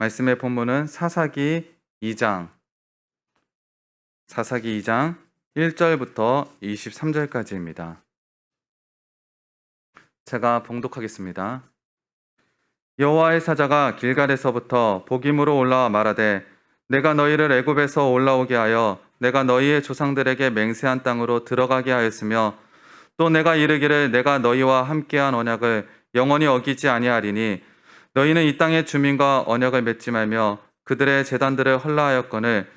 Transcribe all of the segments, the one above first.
말씀의 본문은 사사기 2장 1절부터 23절까지입니다. 제가 봉독하겠습니다. 여호와의 사자가 길갈에서부터 복임으로 올라와 말하되 내가 너희를 애굽에서 올라오게 하여 내가 너희의 조상들에게 맹세한 땅으로 들어가게 하였으며 또 내가 이르기를 내가 너희와 함께한 언약을 영원히 어기지 아니하리니 너희는 이 땅의 주민과 언약을 맺지 말며 그들의 제단들을 헐라하였거늘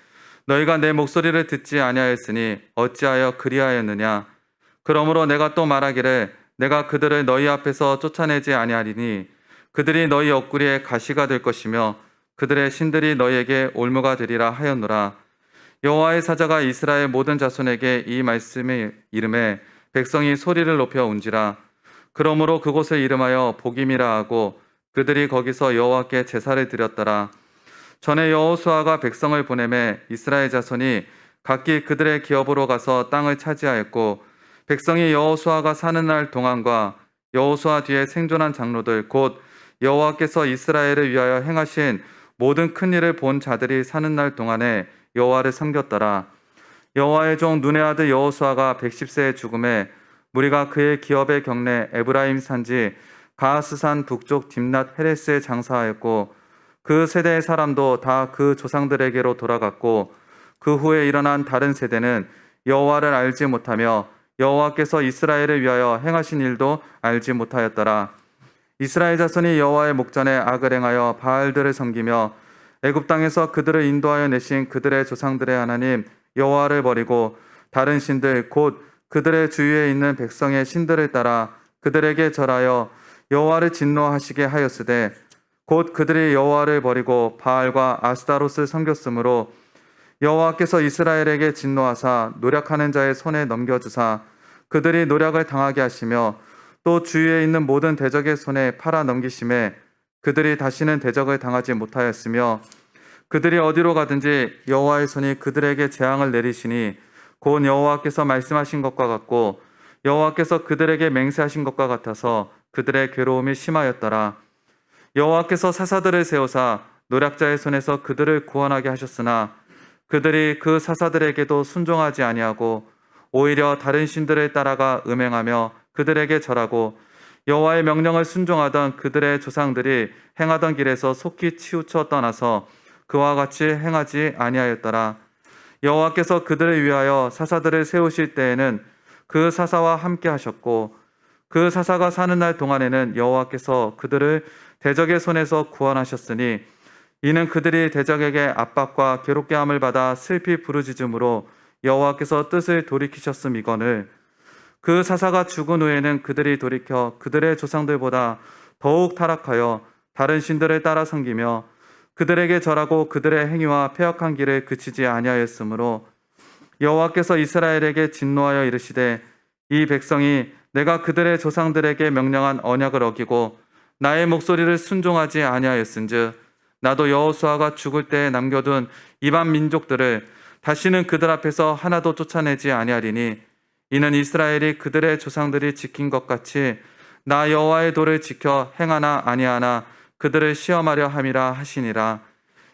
너희가 내 목소리를 듣지 아니하였으니 어찌하여 그리하였느냐. 그러므로 내가 또 말하기를 내가 그들을 너희 앞에서 쫓아내지 아니하리니 그들이 너희 옆구리에 가시가 될 것이며 그들의 신들이 너희에게 올무가 되리라 하였노라. 여호와의 사자가 이스라엘 모든 자손에게 이 말씀을 이름에 백성이 소리를 높여 운지라. 그러므로 그곳을 이름하여 복임이라 하고 그들이 거기서 여호와께 제사를 드렸더라. 전에 여호수아가 백성을 보내매 이스라엘 자손이 각기 그들의 기업으로 가서 땅을 차지하였고 백성이 여호수아가 사는 날 동안과 여호수아 뒤에 생존한 장로들 곧 여호와께서 이스라엘을 위하여 행하신 모든 큰 일을 본 자들이 사는 날 동안에 여호와를 섬겼더라. 여호와의 종 눈의 아들 여호수아가 110세에 죽음에 무리가 그의 기업의 경내 에브라임 산지 가하스산 북쪽 딥낫 헤레스에 장사하였고 그 세대의 사람도 다 그 조상들에게로 돌아갔고 그 후에 일어난 다른 세대는 여호와를 알지 못하며 여호와께서 이스라엘을 위하여 행하신 일도 알지 못하였더라. 이스라엘 자손이 여호와의 목전에 악을 행하여 바알들을 섬기며 애굽 땅에서 그들을 인도하여 내신 그들의 조상들의 하나님 여호와를 버리고 다른 신들 곧 그들의 주위에 있는 백성의 신들을 따라 그들에게 절하여 여호와를 진노하시게 하였으되 곧 그들이 여호와를 버리고 바알과 아스타롯을 섬겼으므로 여호와께서 이스라엘에게 진노하사 노력하는 자의 손에 넘겨주사 그들이 노력을 당하게 하시며 또 주위에 있는 모든 대적의 손에 팔아 넘기심에 그들이 다시는 대적을 당하지 못하였으며 그들이 어디로 가든지 여호와의 손이 그들에게 재앙을 내리시니 곧 여호와께서 말씀하신 것과 같고 여호와께서 그들에게 맹세하신 것과 같아서 그들의 괴로움이 심하였더라. 여호와께서 사사들을 세우사 노략자의 손에서 그들을 구원하게 하셨으나 그들이 그 사사들에게도 순종하지 아니하고 오히려 다른 신들을 따라가 음행하며 그들에게 절하고 여호와의 명령을 순종하던 그들의 조상들이 행하던 길에서 속히 치우쳐 떠나서 그와 같이 행하지 아니하였더라. 여호와께서 그들을 위하여 사사들을 세우실 때에는 그 사사와 함께 하셨고 그 사사가 사는 날 동안에는 여호와께서 그들을 대적의 손에서 구원하셨으니 이는 그들이 대적에게 압박과 괴롭게 함을 받아 슬피 부르짖음으로 여호와께서 뜻을 돌이키셨음이거늘 그 사사가 죽은 후에는 그들이 돌이켜 그들의 조상들보다 더욱 타락하여 다른 신들을 따라 섬기며 그들에게 절하고 그들의 행위와 패역한 길을 그치지 아니하였으므로 여호와께서 이스라엘에게 진노하여 이르시되 이 백성이 내가 그들의 조상들에게 명령한 언약을 어기고 나의 목소리를 순종하지 아니하였은즉 나도 여호수아가 죽을 때에 남겨둔 이방 민족들을 다시는 그들 앞에서 하나도 쫓아내지 아니하리니 이는 이스라엘이 그들의 조상들이 지킨 것 같이 나 여호와의 도를 지켜 행하나 아니하나 그들을 시험하려 함이라 하시니라.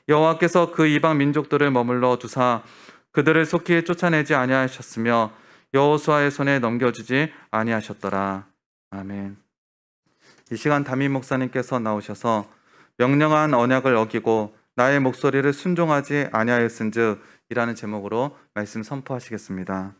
여호와께서 그 이방 민족들을 머물러 두사 그들을 속히 쫓아내지 아니하셨으며 여호수아의 손에 넘겨주지 아니하셨더라. 아멘. 이 시간 담임 목사님께서 나오셔서 명령한 언약을 어기고 나의 목소리를 순종하지 아니하였은즉 이라는 제목으로 말씀 선포하시겠습니다.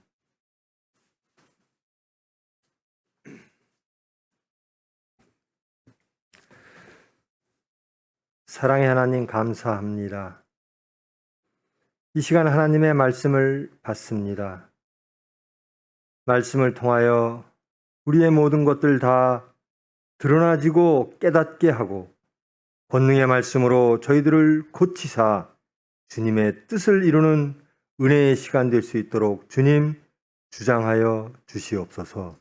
사랑의 하나님 감사합니다. 이 시간 하나님의 말씀을 받습니다. 말씀을 통하여 우리의 모든 것들 다 드러나지고 깨닫게 하고 권능의 말씀으로 저희들을 고치사 주님의 뜻을 이루는 은혜의 시간 될 수 있도록 주님 주장하여 주시옵소서.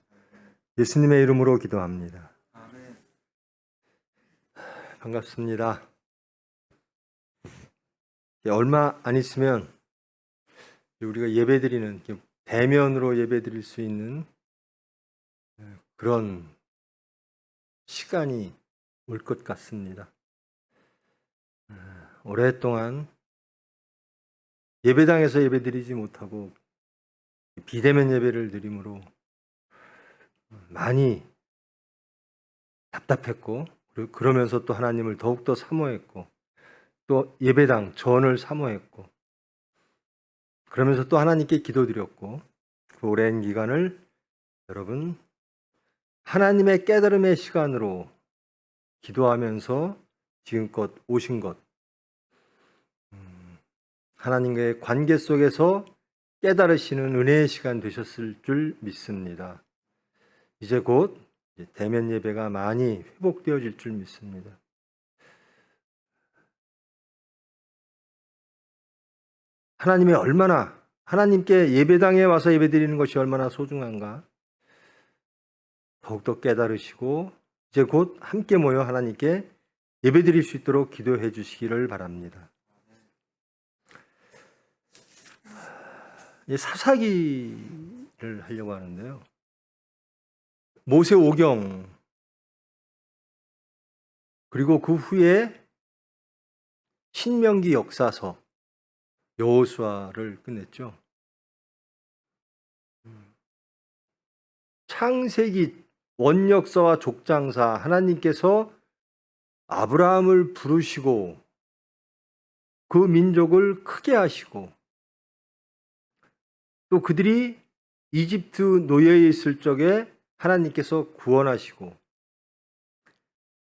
예수님의 이름으로 기도합니다. 아멘. 반갑습니다. 얼마 안 있으면 우리가 예배드리는 대면으로 예배드릴 수 있는 그런 시간이 올 것 같습니다. 오랫동안 예배당에서 예배드리지 못하고 비대면 예배를 드림으로 많이 답답했고, 그러면서 또 하나님을 더욱더 사모했고, 또 예배당 전을 사모했고, 그러면서 또 하나님께 기도드렸고, 그 오랜 기간을 여러분 하나님의 깨달음의 시간으로 기도하면서 지금껏 오신 것, 하나님과의 관계 속에서 깨달으시는 은혜의 시간 되셨을 줄 믿습니다. 이제 곧 대면 예배가 많이 회복되어질 줄 믿습니다. 하나님께 예배당에 와서 예배드리는 것이 얼마나 소중한가 더욱더 깨달으시고 이제 곧 함께 모여 하나님께 예배드릴 수 있도록 기도해 주시기를 바랍니다. 사사기를 하려고 하는데요. 모세 오경 그리고 그 후에 신명기 역사서 여호수아를 끝냈죠. 창세기 원역사와 족장사 하나님께서 아브라함을 부르시고 그 민족을 크게 하시고 또 그들이 이집트 노예에 있을 적에 하나님께서 구원하시고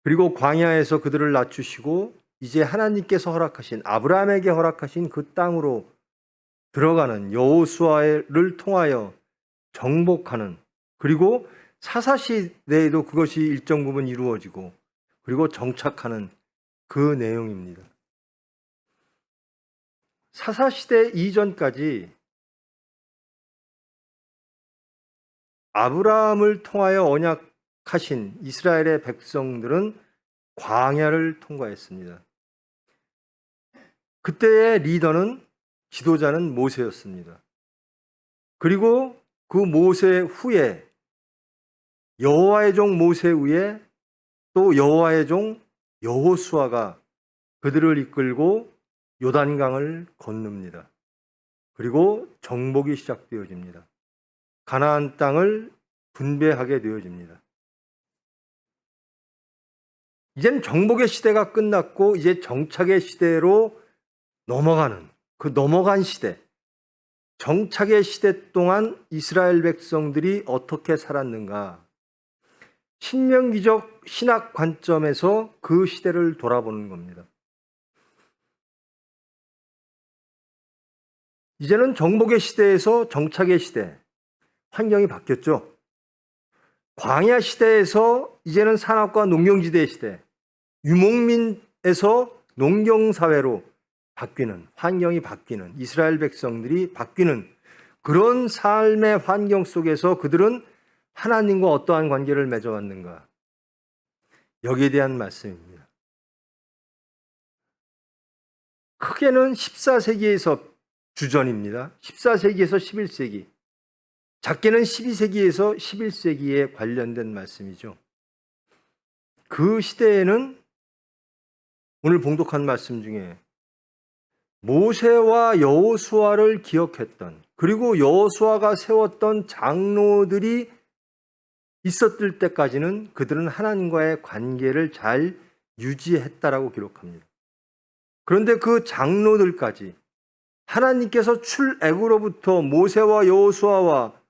그리고 광야에서 그들을 낮추시고 이제 하나님께서 허락하신 아브라함에게 허락하신 그 땅으로 들어가는 여호수아를 통하여 정복하는 그리고 사사시대에도 그것이 일정 부분 이루어지고 그리고 정착하는 그 내용입니다. 사사시대 이전까지 아브라함을 통하여 언약하신 이스라엘의 백성들은 광야를 통과했습니다. 그때의 리더는 지도자는 모세였습니다. 그리고 그 모세 후에 여호와의 종 모세 후에 또 여호와의 종 여호수아가 그들을 이끌고 요단강을 건넙니다. 그리고 정복이 시작되어집니다. 가나안 땅을 분배하게 되어집니다. 이젠 정복의 시대가 끝났고 이제 정착의 시대로 넘어가는 그 넘어간 시대, 정착의 시대 동안 이스라엘 백성들이 어떻게 살았는가? 신명기적 신학 관점에서 그 시대를 돌아보는 겁니다. 이제는 정복의 시대에서 정착의 시대, 환경이 바뀌었죠. 광야 시대에서 이제는 산업과 농경지대의 시대, 유목민에서 농경사회로 바뀌는, 환경이 바뀌는, 이스라엘 백성들이 바뀌는 그런 삶의 환경 속에서 그들은 하나님과 어떠한 관계를 맺어왔는가? 여기에 대한 말씀입니다. 크게는 14세기에서 주전입니다. 14세기에서 11세기. 작게는 12세기에서 11세기에 관련된 말씀이죠. 그 시대에는 오늘 봉독한 말씀 중에 모세와 여호수아를 기억했던 그리고 여호수아가 세웠던 장로들이 있었을 때까지는 그들은 하나님과의 관계를 잘 유지했다라고 기록합니다. 그런데 그 장로들까지 하나님께서 출애굽으로부터 모세와 여호수아와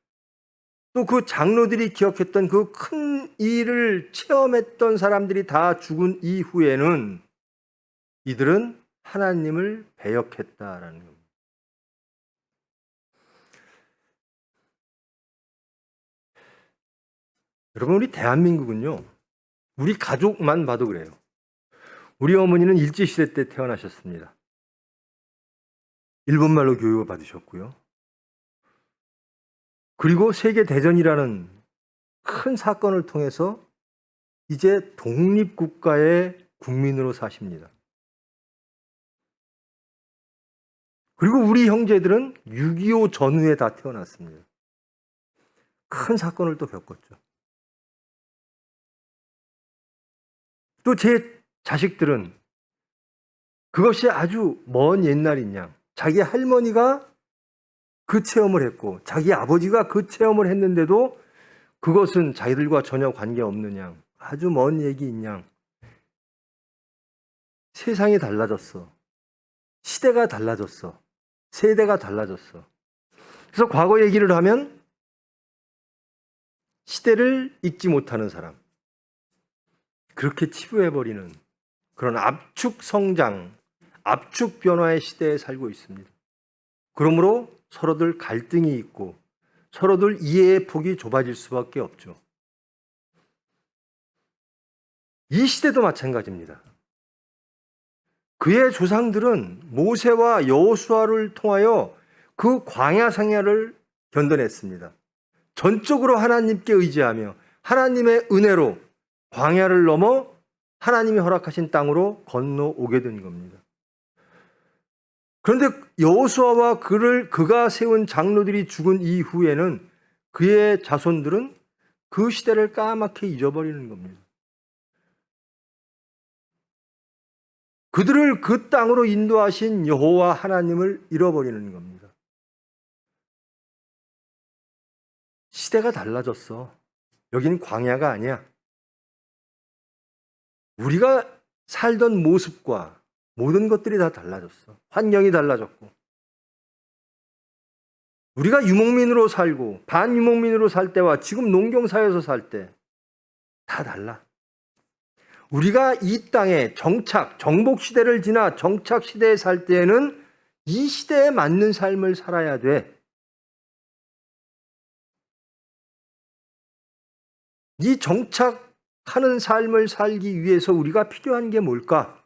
또 그 장로들이 기억했던 그 큰 일을 체험했던 사람들이 다 죽은 이후에는 이들은 하나님을 배역했다라는 겁니다. 여러분, 우리 대한민국은요, 우리 가족만 봐도 그래요. 우리 어머니는 일제시대 때 태어나셨습니다. 일본말로 교육을 받으셨고요. 그리고 세계대전이라는 큰 사건을 통해서 이제 독립국가의 국민으로 사십니다. 그리고 우리 형제들은 6.25 전후에 다 태어났습니다. 큰 사건을 또 겪었죠. 또 제 자식들은 그것이 아주 먼 옛날인 양. 자기 할머니가 그 체험을 했고 자기 아버지가 그 체험을 했는데도 그것은 자기들과 전혀 관계없는 양. 아주 먼 얘기인 양. 세상이 달라졌어. 시대가 달라졌어. 세대가 달라졌어. 그래서 과거 얘기를 하면 시대를 잊지 못하는 사람. 그렇게 치부해버리는 그런 압축 성장, 압축 변화의 시대에 살고 있습니다. 그러므로 서로들 갈등이 있고 서로들 이해의 폭이 좁아질 수밖에 없죠. 이 시대도 마찬가지입니다. 그의 조상들은 모세와 여호수아를 통하여 그 광야 생활을 견뎌냈습니다. 전적으로 하나님께 의지하며 하나님의 은혜로 광야를 넘어 하나님이 허락하신 땅으로 건너오게 된 겁니다. 그런데 여호수아와 그가 세운 장로들이 죽은 이후에는 그의 자손들은 그 시대를 까맣게 잊어버리는 겁니다. 그들을 그 땅으로 인도하신 여호와 하나님을 잃어버리는 겁니다. 시대가 달라졌어. 여긴 광야가 아니야. 우리가 살던 모습과 모든 것들이 다 달라졌어. 환경이 달라졌고. 우리가 유목민으로 살고 반유목민으로 살 때와 지금 농경사회에서 살 때 다 달라. 우리가 이 땅에 정복시대를 지나 정착시대에 살 때에는 이 시대에 맞는 삶을 살아야 돼. 이 정착하는 삶을 살기 위해서 우리가 필요한 게 뭘까?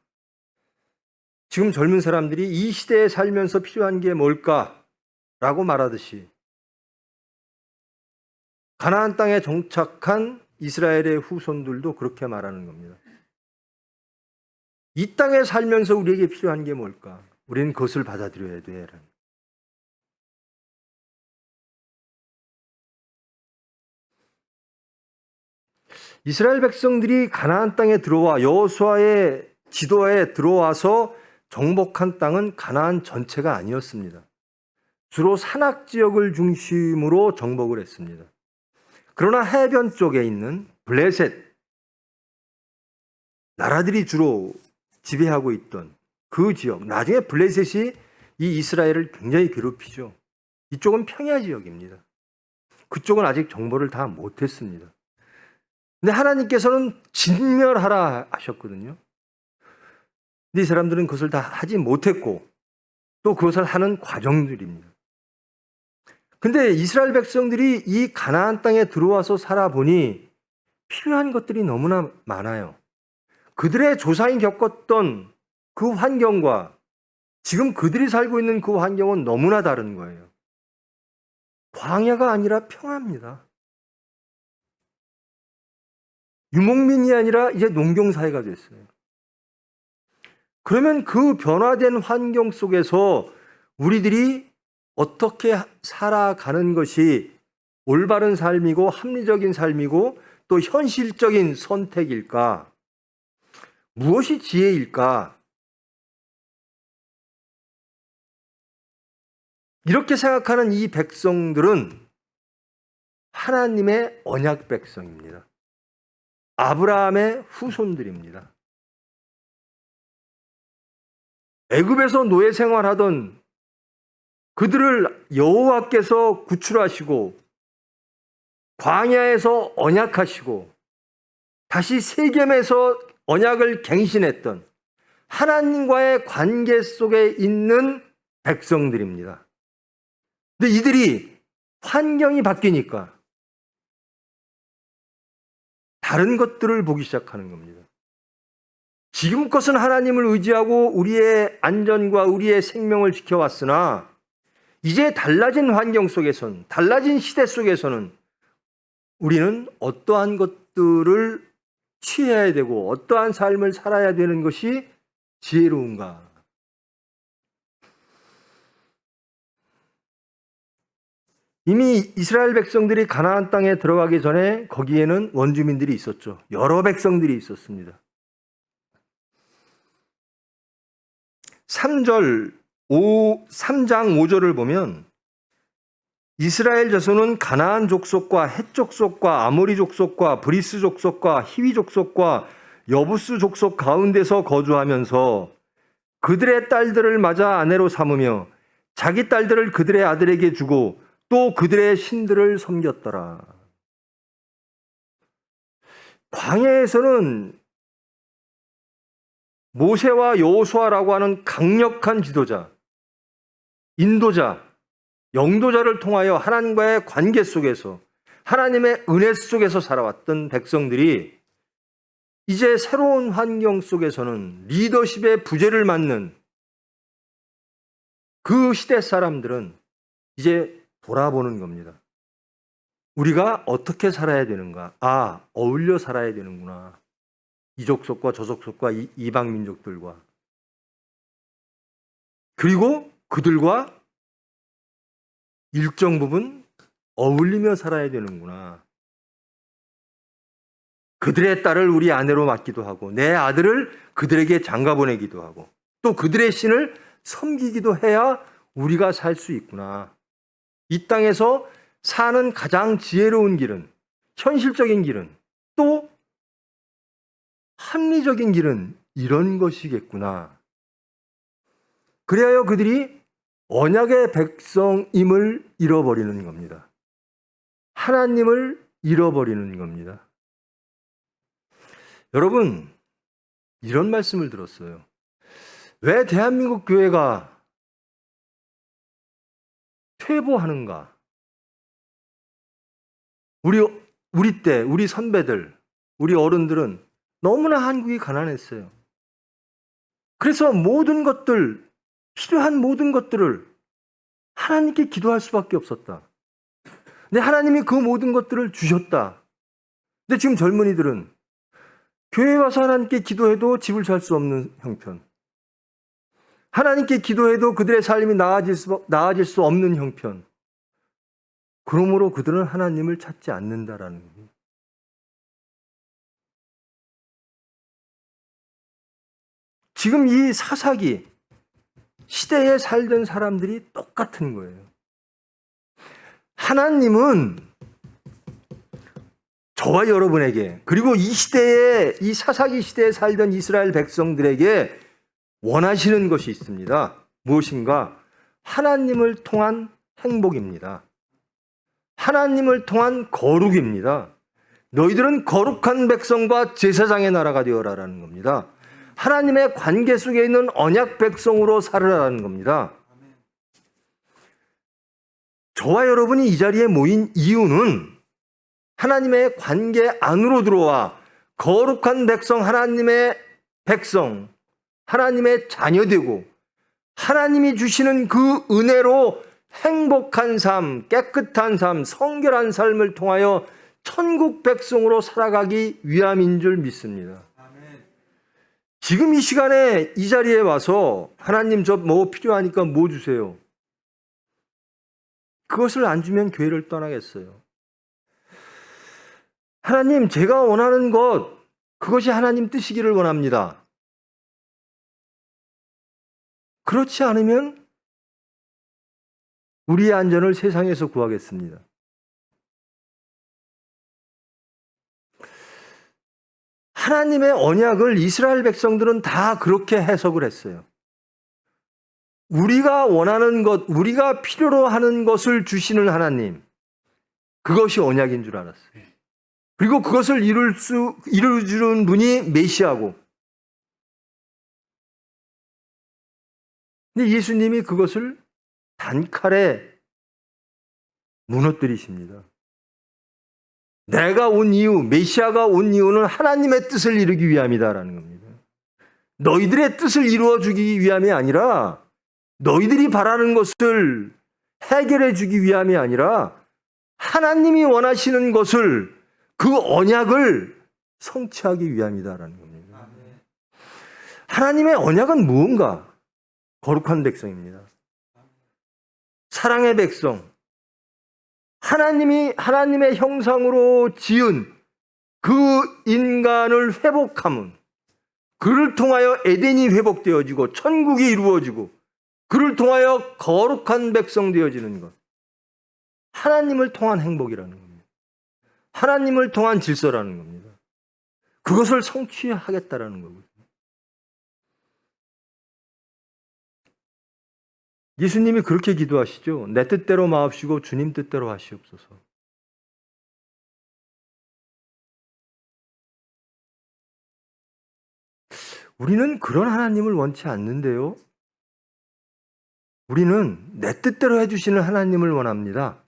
지금 젊은 사람들이 이 시대에 살면서 필요한 게 뭘까? 라고 말하듯이 가나안 땅에 정착한 이스라엘의 후손들도 그렇게 말하는 겁니다. 이 땅에 살면서 우리에게 필요한 게 뭘까? 우리는 그것을 받아들여야 돼. 이스라엘 백성들이 가나안 땅에 들어와 여호수아의 지도에 들어와서 정복한 땅은 가나안 전체가 아니었습니다. 주로 산악 지역을 중심으로 정복을 했습니다. 그러나 해변 쪽에 있는 블레셋 나라들이 주로 지배하고 있던 그 지역, 나중에 블레셋이 이 이스라엘을 굉장히 괴롭히죠. 이쪽은 평야 지역입니다. 그쪽은 아직 정복을 다 못했습니다. 근데 하나님께서는 진멸하라 하셨거든요. 근데 이 사람들은 그것을 다 하지 못했고 또 그것을 하는 과정들입니다. 근데 이스라엘 백성들이 이 가나안 땅에 들어와서 살아보니 필요한 것들이 너무나 많아요. 그들의 조상이 겪었던 그 환경과 지금 그들이 살고 있는 그 환경은 너무나 다른 거예요. 광야가 아니라 평화입니다. 유목민이 아니라 이제 농경사회가 됐어요. 그러면 그 변화된 환경 속에서 우리들이 어떻게 살아가는 것이 올바른 삶이고 합리적인 삶이고 또 현실적인 선택일까? 무엇이 지혜일까? 이렇게 생각하는 이 백성들은 하나님의 언약 백성입니다. 아브라함의 후손들입니다. 애굽에서 노예 생활하던 그들을 여호와께서 구출하시고 광야에서 언약하시고 다시 세겜에서 언약을 갱신했던 하나님과의 관계 속에 있는 백성들입니다. 근데 이들이 환경이 바뀌니까 다른 것들을 보기 시작하는 겁니다. 지금 것은 하나님을 의지하고 우리의 안전과 우리의 생명을 지켜왔으나 이제 달라진 환경 속에서는, 달라진 시대 속에서는 우리는 어떠한 것들을 취해야 되고 어떠한 삶을 살아야 되는 것이 지혜로운가? 이미 이스라엘 백성들이 가나안 땅에 들어가기 전에 거기에는 원주민들이 있었죠. 여러 백성들이 있었습니다. 3장 5절을 보면 이스라엘 자손은 가나안 족속과 헷 족속과 아모리 족속과 브리스 족속과 히위 족속과 여부스 족속 가운데서 거주하면서 그들의 딸들을 맞아 아내로 삼으며 자기 딸들을 그들의 아들에게 주고 또 그들의 신들을 섬겼더라. 광야에서는 모세와 여호수아라고 하는 강력한 지도자, 인도자, 영도자를 통하여 하나님과의 관계 속에서 하나님의 은혜 속에서 살아왔던 백성들이 이제 새로운 환경 속에서는 리더십의 부재를 맞는 그 시대 사람들은 이제 돌아보는 겁니다. 우리가 어떻게 살아야 되는가? 아, 어울려 살아야 되는구나. 이 족속과 저 족속과 이방 민족들과. 그리고 그들과 일정 부분 어울리며 살아야 되는구나. 그들의 딸을 우리 아내로 맡기도 하고 내 아들을 그들에게 장가 보내기도 하고 또 그들의 신을 섬기기도 해야 우리가 살 수 있구나. 이 땅에서 사는 가장 지혜로운 길은, 현실적인 길은, 또 합리적인 길은 이런 것이겠구나. 그래야 그들이 언약의 백성임을 잃어버리는 겁니다. 하나님을 잃어버리는 겁니다. 여러분, 이런 말씀을 들었어요. 왜 대한민국 교회가 퇴보하는가? 우리 때, 우리 선배들, 우리 어른들은 너무나 한국이 가난했어요. 그래서 모든 것들, 필요한 모든 것들을 하나님께 기도할 수밖에 없었다. 근데 하나님이 그 모든 것들을 주셨다. 근데 지금 젊은이들은 교회에 와서 하나님께 기도해도 집을 살 수 없는 형편. 하나님께 기도해도 그들의 삶이 나아질 수 없는 형편. 그러므로 그들은 하나님을 찾지 않는다라는 겁니다. 지금 이 사사기 시대에 살던 사람들이 똑같은 거예요. 하나님은 저와 여러분에게 그리고 이 시대에 이 사사기 시대에 살던 이스라엘 백성들에게 원하시는 것이 있습니다. 무엇인가? 하나님을 통한 행복입니다. 하나님을 통한 거룩입니다. 너희들은 거룩한 백성과 제사장의 나라가 되어라라는 겁니다. 하나님의 관계 속에 있는 언약 백성으로 살으라는 겁니다. 저와 여러분이 이 자리에 모인 이유는 하나님의 관계 안으로 들어와 거룩한 백성, 하나님의 백성, 하나님의 자녀되고 하나님이 주시는 그 은혜로 행복한 삶, 깨끗한 삶, 성결한 삶을 통하여 천국 백성으로 살아가기 위함인 줄 믿습니다. 지금 이 시간에 이 자리에 와서 하나님 저 뭐 필요하니까 뭐 주세요. 그것을 안 주면 교회를 떠나겠어요. 하나님, 제가 원하는 것, 그것이 하나님 뜻이기를 원합니다. 그렇지 않으면 우리의 안전을 세상에서 구하겠습니다. 하나님의 언약을 이스라엘 백성들은 다 그렇게 해석을 했어요. 우리가 원하는 것, 우리가 필요로 하는 것을 주시는 하나님, 그것이 언약인 줄 알았어요. 그리고 그것을 이루어주는 분이 메시아고, 근데 예수님이 그것을 단칼에 무너뜨리십니다. 내가 온 이유, 메시아가 온 이유는 하나님의 뜻을 이루기 위함이다라는 겁니다. 너희들의 뜻을 이루어주기 위함이 아니라 너희들이 바라는 것을 해결해 주기 위함이 아니라 하나님이 원하시는 것을 그 언약을 성취하기 위함이다라는 겁니다. 하나님의 언약은 무언가? 거룩한 백성입니다. 사랑의 백성. 하나님이 하나님의 형상으로 지은 그 인간을 회복함은 그를 통하여 에덴이 회복되어지고 천국이 이루어지고 그를 통하여 거룩한 백성 되어지는 것. 하나님을 통한 행복이라는 겁니다. 하나님을 통한 질서라는 겁니다. 그것을 성취하겠다라는 거거든요. 예수님이 그렇게 기도하시죠. 내 뜻대로 마옵시고 주님 뜻대로 하시옵소서. 우리는 그런 하나님을 원치 않는데요. 우리는 내 뜻대로 해주시는 하나님을 원합니다.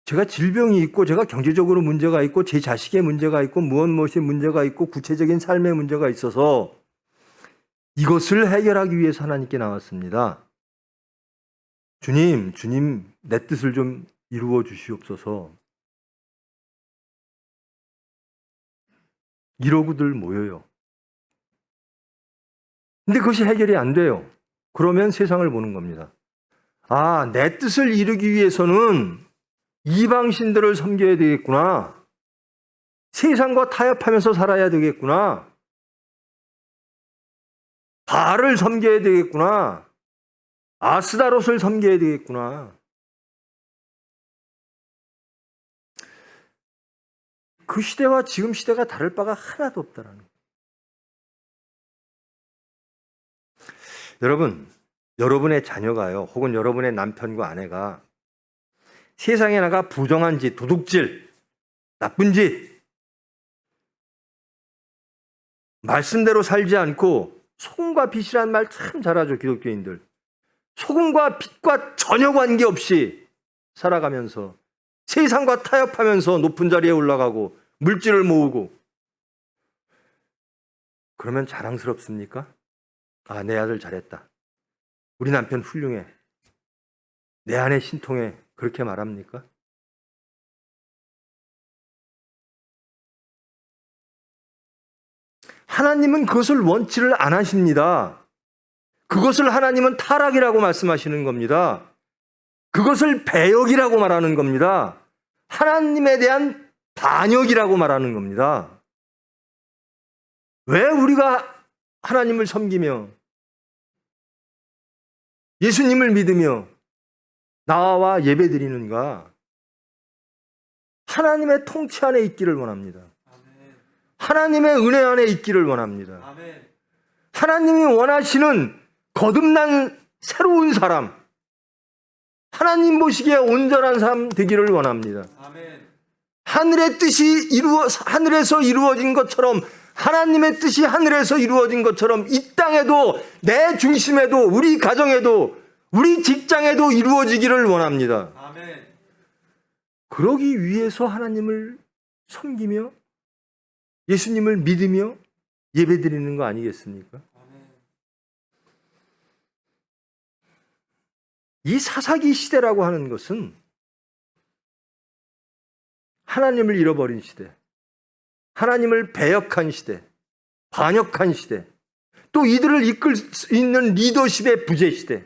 제가 질병이 있고 제가 경제적으로 문제가 있고 제 자식의 문제가 있고 무엇이 문제가 있고 구체적인 삶의 문제가 있어서 이것을 해결하기 위해서 하나님께 나왔습니다. 주님, 내 뜻을 좀 이루어 주시옵소서. 이러고들 모여요. 근데 그것이 해결이 안 돼요. 그러면 세상을 보는 겁니다. 아, 내 뜻을 이루기 위해서는 이방신들을 섬겨야 되겠구나. 세상과 타협하면서 살아야 되겠구나. 바알을 섬겨야 되겠구나. 아스다롯을 섬겨야 되겠구나. 그 시대와 지금 시대가 다를 바가 하나도 없다라는 거예요. 여러분, 여러분의 자녀가요, 혹은 여러분의 남편과 아내가 세상에 나가 부정한 짓, 도둑질, 나쁜 짓, 말씀대로 살지 않고 소금과 빛이라는 말 참 잘하죠, 기독교인들. 소금과 빛과 전혀 관계없이 살아가면서 세상과 타협하면서 높은 자리에 올라가고 물질을 모으고 그러면 자랑스럽습니까? 아, 내 아들 잘했다. 우리 남편 훌륭해. 내 아내 신통해. 그렇게 말합니까? 하나님은 그것을 원치를 안 하십니다. 그것을 하나님은 타락이라고 말씀하시는 겁니다. 그것을 배역이라고 말하는 겁니다. 하나님에 대한 반역이라고 말하는 겁니다. 왜 우리가 하나님을 섬기며 예수님을 믿으며 나와 예배드리는가? 하나님의 통치 안에 있기를 원합니다. 하나님의 은혜 안에 있기를 원합니다. 하나님이 원하시는 거듭난 새로운 사람, 하나님 보시기에 온전한 사람 되기를 원합니다. 하늘의 뜻이 하늘에서 이루어진 것처럼, 하나님의 뜻이 하늘에서 이루어진 것처럼 이 땅에도, 내 중심에도, 우리 가정에도, 우리 직장에도 이루어지기를 원합니다. 그러기 위해서 하나님을 섬기며 예수님을 믿으며 예배드리는 거 아니겠습니까? 이 사사기 시대라고 하는 것은 하나님을 잃어버린 시대, 하나님을 배역한 시대, 반역한 시대, 또 이들을 이끌 수 있는 리더십의 부재 시대,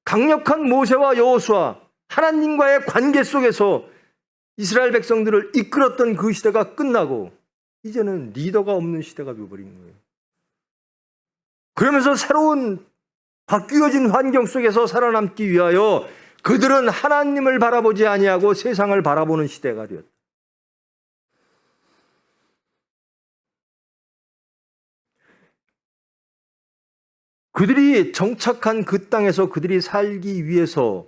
강력한 모세와 여호수아, 하나님과의 관계 속에서 이스라엘 백성들을 이끌었던 그 시대가 끝나고 이제는 리더가 없는 시대가 되어버린 거예요. 그러면서 새로운 바뀌어진 환경 속에서 살아남기 위하여 그들은 하나님을 바라보지 아니하고 세상을 바라보는 시대가 되었다. 그들이 정착한 그 땅에서 그들이 살기 위해서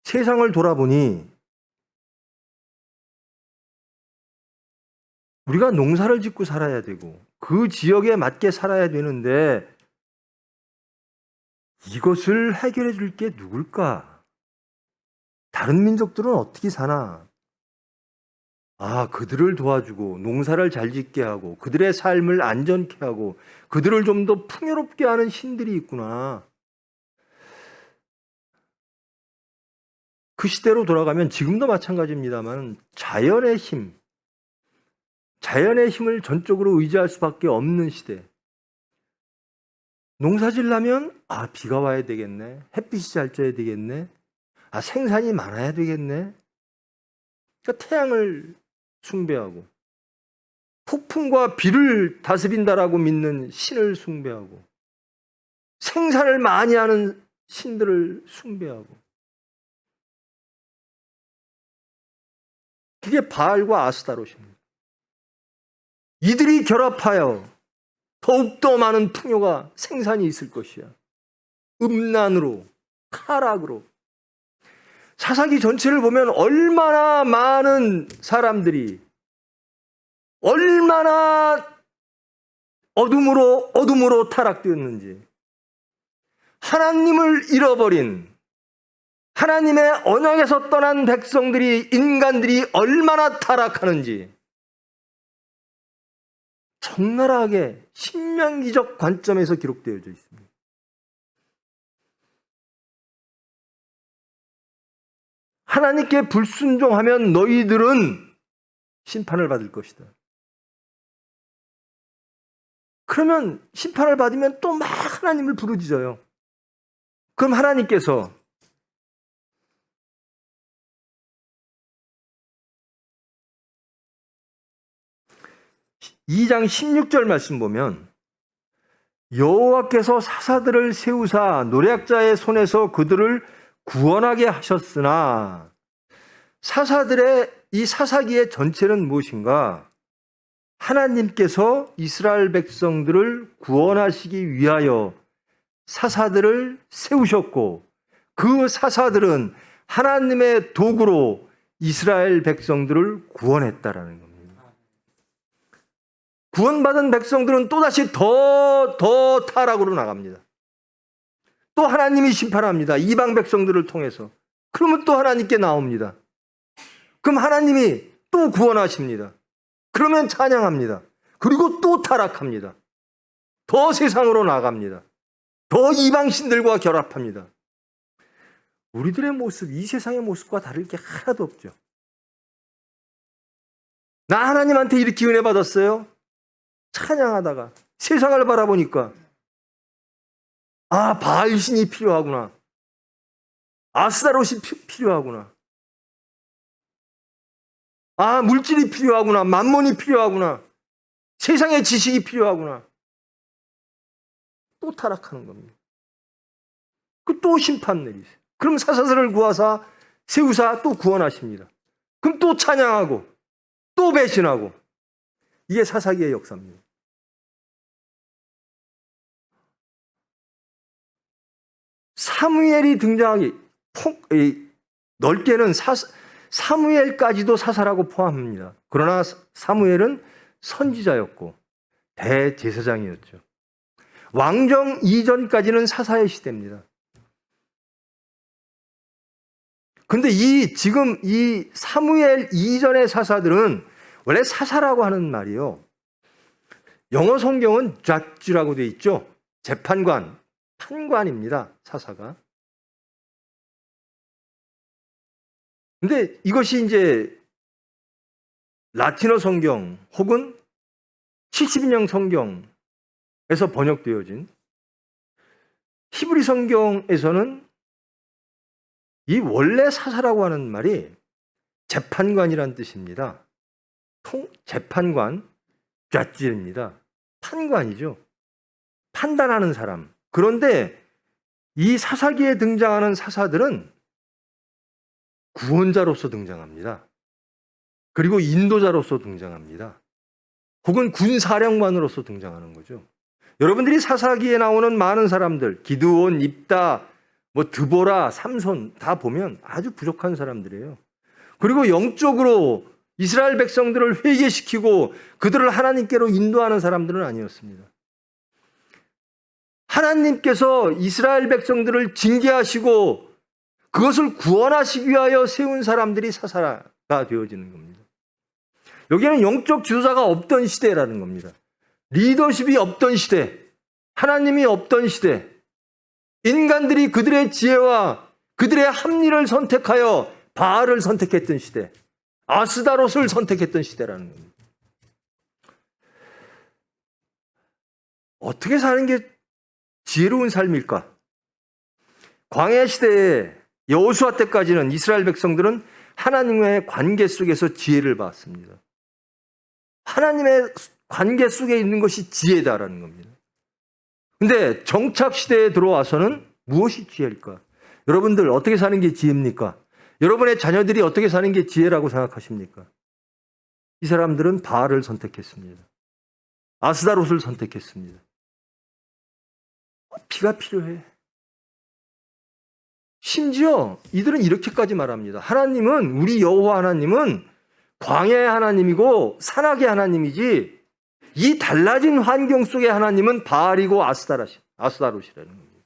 세상을 돌아보니 우리가 농사를 짓고 살아야 되고 그 지역에 맞게 살아야 되는데 이것을 해결해 줄 게 누굴까? 다른 민족들은 어떻게 사나? 아, 그들을 도와주고 농사를 잘 짓게 하고 그들의 삶을 안전케 하고 그들을 좀 더 풍요롭게 하는 신들이 있구나. 그 시대로 돌아가면 지금도 마찬가지입니다만 자연의 힘을 전적으로 의지할 수밖에 없는 시대. 농사 지려면 비가 와야 되겠네. 햇빛이 잘 쪄야 되겠네. 생산이 많아야 되겠네. 그러니까 태양을 숭배하고 폭풍과 비를 다스린다라고 믿는 신을 숭배하고 생산을 많이 하는 신들을 숭배하고 그게 바알과 아스타롯입니다. 이들이 결합하여 더욱더 많은 풍요가 생산이 있을 것이야. 음란으로, 타락으로. 사사기 전체를 보면 얼마나 많은 사람들이 얼마나 어둠으로 타락되었는지, 하나님을 잃어버린 하나님의 언약에서 떠난 백성들이, 인간들이 얼마나 타락하는지 적나라하게 신명기적 관점에서 기록되어져 있습니다. 하나님께 불순종하면 너희들은 심판을 받을 것이다. 그러면 심판을 받으면 또 막 하나님을 부르짖어요. 그럼 하나님께서 2장 16절 말씀 보면 여호와께서 사사들을 세우사 노략자의 손에서 그들을 구원하게 하셨으나, 사사들의 이 사사기의 전체는 무엇인가? 하나님께서 이스라엘 백성들을 구원하시기 위하여 사사들을 세우셨고, 그 사사들은 하나님의 도구로 이스라엘 백성들을 구원했다라는 겁니다. 구원받은 백성들은 또다시 더 타락으로 나갑니다. 또 하나님이 심판합니다. 이방 백성들을 통해서. 그러면 또 하나님께 나옵니다. 그럼 하나님이 또 구원하십니다. 그러면 찬양합니다. 그리고 또 타락합니다. 더 세상으로 나갑니다. 더 이방신들과 결합합니다. 우리들의 모습, 이 세상의 모습과 다를 게 하나도 없죠. 나 하나님한테 이렇게 은혜 받았어요? 찬양하다가 세상을 바라보니까 아, 바알신이 필요하구나. 아스타롯이 필요하구나. 아, 물질이 필요하구나. 만몬이 필요하구나. 세상의 지식이 필요하구나. 또 타락하는 겁니다. 또 심판 내리세요. 그럼 사사들을 구하사 세우사 또 구원하십니다. 그럼 또 찬양하고 또 배신하고. 이게 사사기의 역사입니다. 사무엘이 등장하기 넓게는 사무엘까지도 사사라고 포함합니다. 그러나 사무엘은 선지자였고 대제사장이었죠. 왕정 이전까지는 사사의 시대입니다. 근데 지금 이 사무엘 이전의 사사들은 원래 사사라고 하는 말이요. 영어 성경은 judge라고 되어 있죠. 재판관, 판관입니다. 사사가. 근데 이것이 이제 라틴어 성경 혹은 70인형 성경에서 번역되어진 히브리 성경에서는 이 원래 사사라고 하는 말이 재판관이란 뜻입니다. 재판관, judge입니다. 판관이죠. 판단하는 사람. 그런데 이 사사기에 등장하는 사사들은 구원자로서 등장합니다. 그리고 인도자로서 등장합니다. 혹은 군사령관으로서 등장하는 거죠. 여러분들이 사사기에 나오는 많은 사람들, 기드온, 입다, 드보라, 삼손 다 보면 아주 부족한 사람들이에요. 그리고 영적으로 이스라엘 백성들을 회개시키고 그들을 하나님께로 인도하는 사람들은 아니었습니다. 하나님께서 이스라엘 백성들을 징계하시고 그것을 구원하시기 위하여 세운 사람들이 사사가 되어지는 겁니다. 여기는 영적 지도자가 없던 시대라는 겁니다. 리더십이 없던 시대, 하나님이 없던 시대, 인간들이 그들의 지혜와 그들의 합리를 선택하여 바알을 선택했던 시대, 아스다롯을 선택했던 시대라는 겁니다. 어떻게 사는 게 지혜로운 삶일까? 광야 시대에 여호수아 때까지는 이스라엘 백성들은 하나님과의 관계 속에서 지혜를 받았습니다. 하나님의 관계 속에 있는 것이 지혜다라는 겁니다. 근데 정착 시대에 들어와서는 무엇이 지혜일까? 여러분들 어떻게 사는 게 지혜입니까? 여러분의 자녀들이 어떻게 사는 게 지혜라고 생각하십니까? 이 사람들은 바알을 선택했습니다. 아스다롯을 선택했습니다. 피가 필요해. 심지어 이들은 이렇게까지 말합니다. 하나님은, 우리 여호와 하나님은 광야의 하나님이고 산악의 하나님이지, 이 달라진 환경 속의 하나님은 바알이고 아스다롯이라는 겁니다.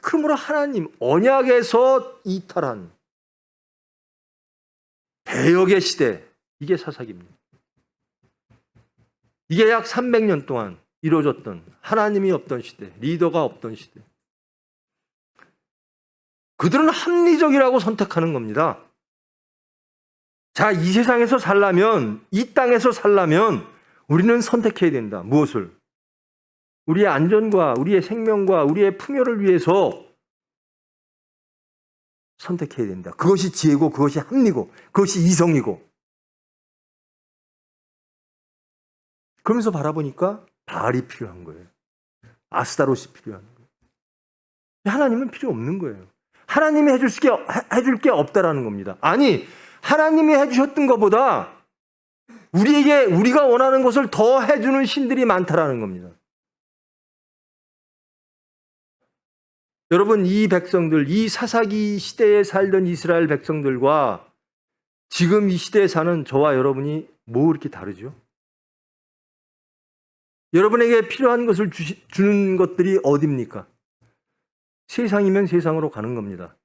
그러므로 하나님, 언약에서 이탈한 배역의 시대, 이게 사사기입니다. 이게 약 300년 동안 이루어졌던, 하나님이 없던 시대, 리더가 없던 시대. 그들은 합리적이라고 선택하는 겁니다. 자, 이 세상에서 살려면, 이 땅에서 살려면 우리는 선택해야 된다. 무엇을? 우리의 안전과 우리의 생명과 우리의 풍요를 위해서 선택해야 된다. 그것이 지혜고, 그것이 합리고, 그것이 이성이고. 그러면서 바라보니까 바알이 필요한 거예요. 아스다롯이 필요한 거예요. 하나님은 필요 없는 거예요. 하나님이 해줄 게 없다라는 겁니다. 아니, 하나님이 해주셨던 것보다 우리가 원하는 것을 더 해주는 신들이 많다라는 겁니다. 여러분, 이 백성들, 이 사사기 시대에 살던 이스라엘 백성들과 지금 이 시대에 사는 저와 여러분이 뭐 이렇게 다르죠? 여러분에게 필요한 것을 주는 것들이 어디입니까? 세상이면 세상으로 가는 겁니다.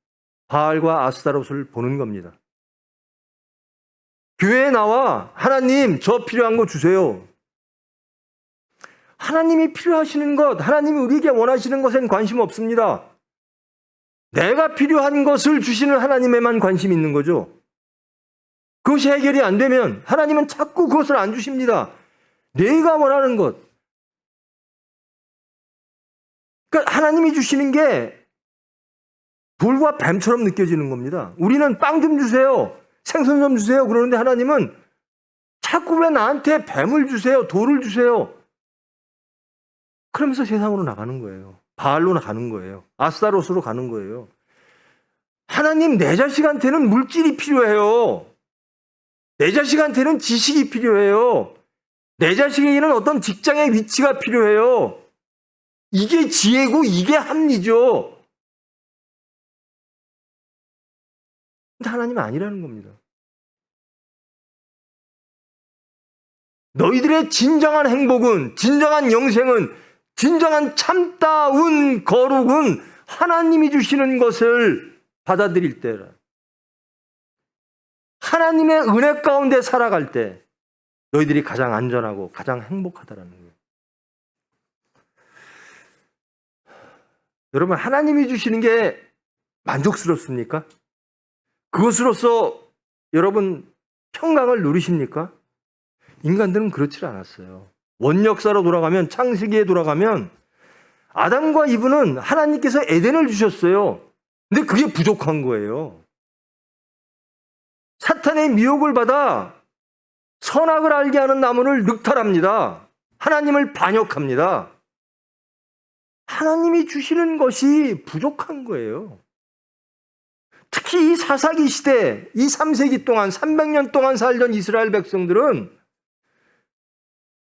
바알과 아스다롯을 보는 겁니다. 교회에 나와 하나님, 저 필요한 거 주세요. 하나님이 필요하시는 것, 하나님이 우리에게 원하시는 것엔 관심 없습니다. 내가 필요한 것을 주시는 하나님에만 관심이 있는 거죠. 그것이 해결이 안 되면 하나님은 자꾸 그것을 안 주십니다. 내가 원하는 것. 그러니까 하나님이 주시는 게 돌과 뱀처럼 느껴지는 겁니다. 우리는 빵 좀 주세요, 생선 좀 주세요 그러는데 하나님은 자꾸 왜 나한테 뱀을 주세요, 돌을 주세요. 그러면서 세상으로 나가는 거예요. 바알로 나가는 거예요. 아스다롯으로 가는 거예요. 하나님, 내 자식한테는 물질이 필요해요. 내 자식한테는 지식이 필요해요. 내 자식에게는 어떤 직장의 위치가 필요해요. 이게 지혜고 이게 합리죠. 근데 하나님은 아니라는 겁니다. 너희들의 진정한 행복은, 진정한 영생은, 진정한 참다운 거룩은 하나님이 주시는 것을 받아들일 때라. 하나님의 은혜 가운데 살아갈 때 너희들이 가장 안전하고 가장 행복하다라는 거예요. 여러분, 하나님이 주시는 게 만족스럽습니까? 그것으로서 여러분 평강을 누리십니까? 인간들은 그렇지 않았어요. 원역사로 돌아가면, 창세기에 돌아가면 아담과 이브는 하나님께서 에덴을 주셨어요. 근데 그게 부족한 거예요. 사탄의 미혹을 받아 선악을 알게 하는 나무를 늑탈합니다. 하나님을 반역합니다. 하나님이 주시는 것이 부족한 거예요. 특히 이 사사기 시대, 이 3세기 동안, 300년 동안 살던 이스라엘 백성들은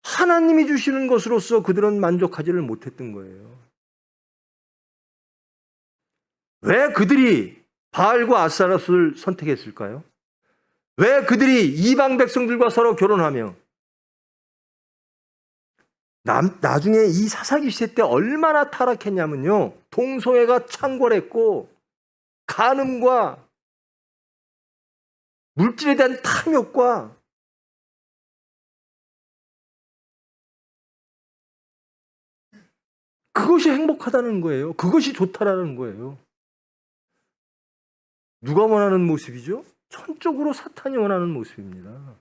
하나님이 주시는 것으로서 그들은 만족하지를 못했던 거예요. 왜 그들이 바알과 아스타롯을 선택했을까요? 왜 그들이 이방 백성들과 서로 결혼하며 나중에 이 사사기 시대 때 얼마나 타락했냐면요, 동성애가 창궐했고 간음과 물질에 대한 탐욕과 그것이 행복하다는 거예요. 그것이 좋다라는 거예요. 누가 원하는 모습이죠? 전적으로 사탄이 원하는 모습입니다.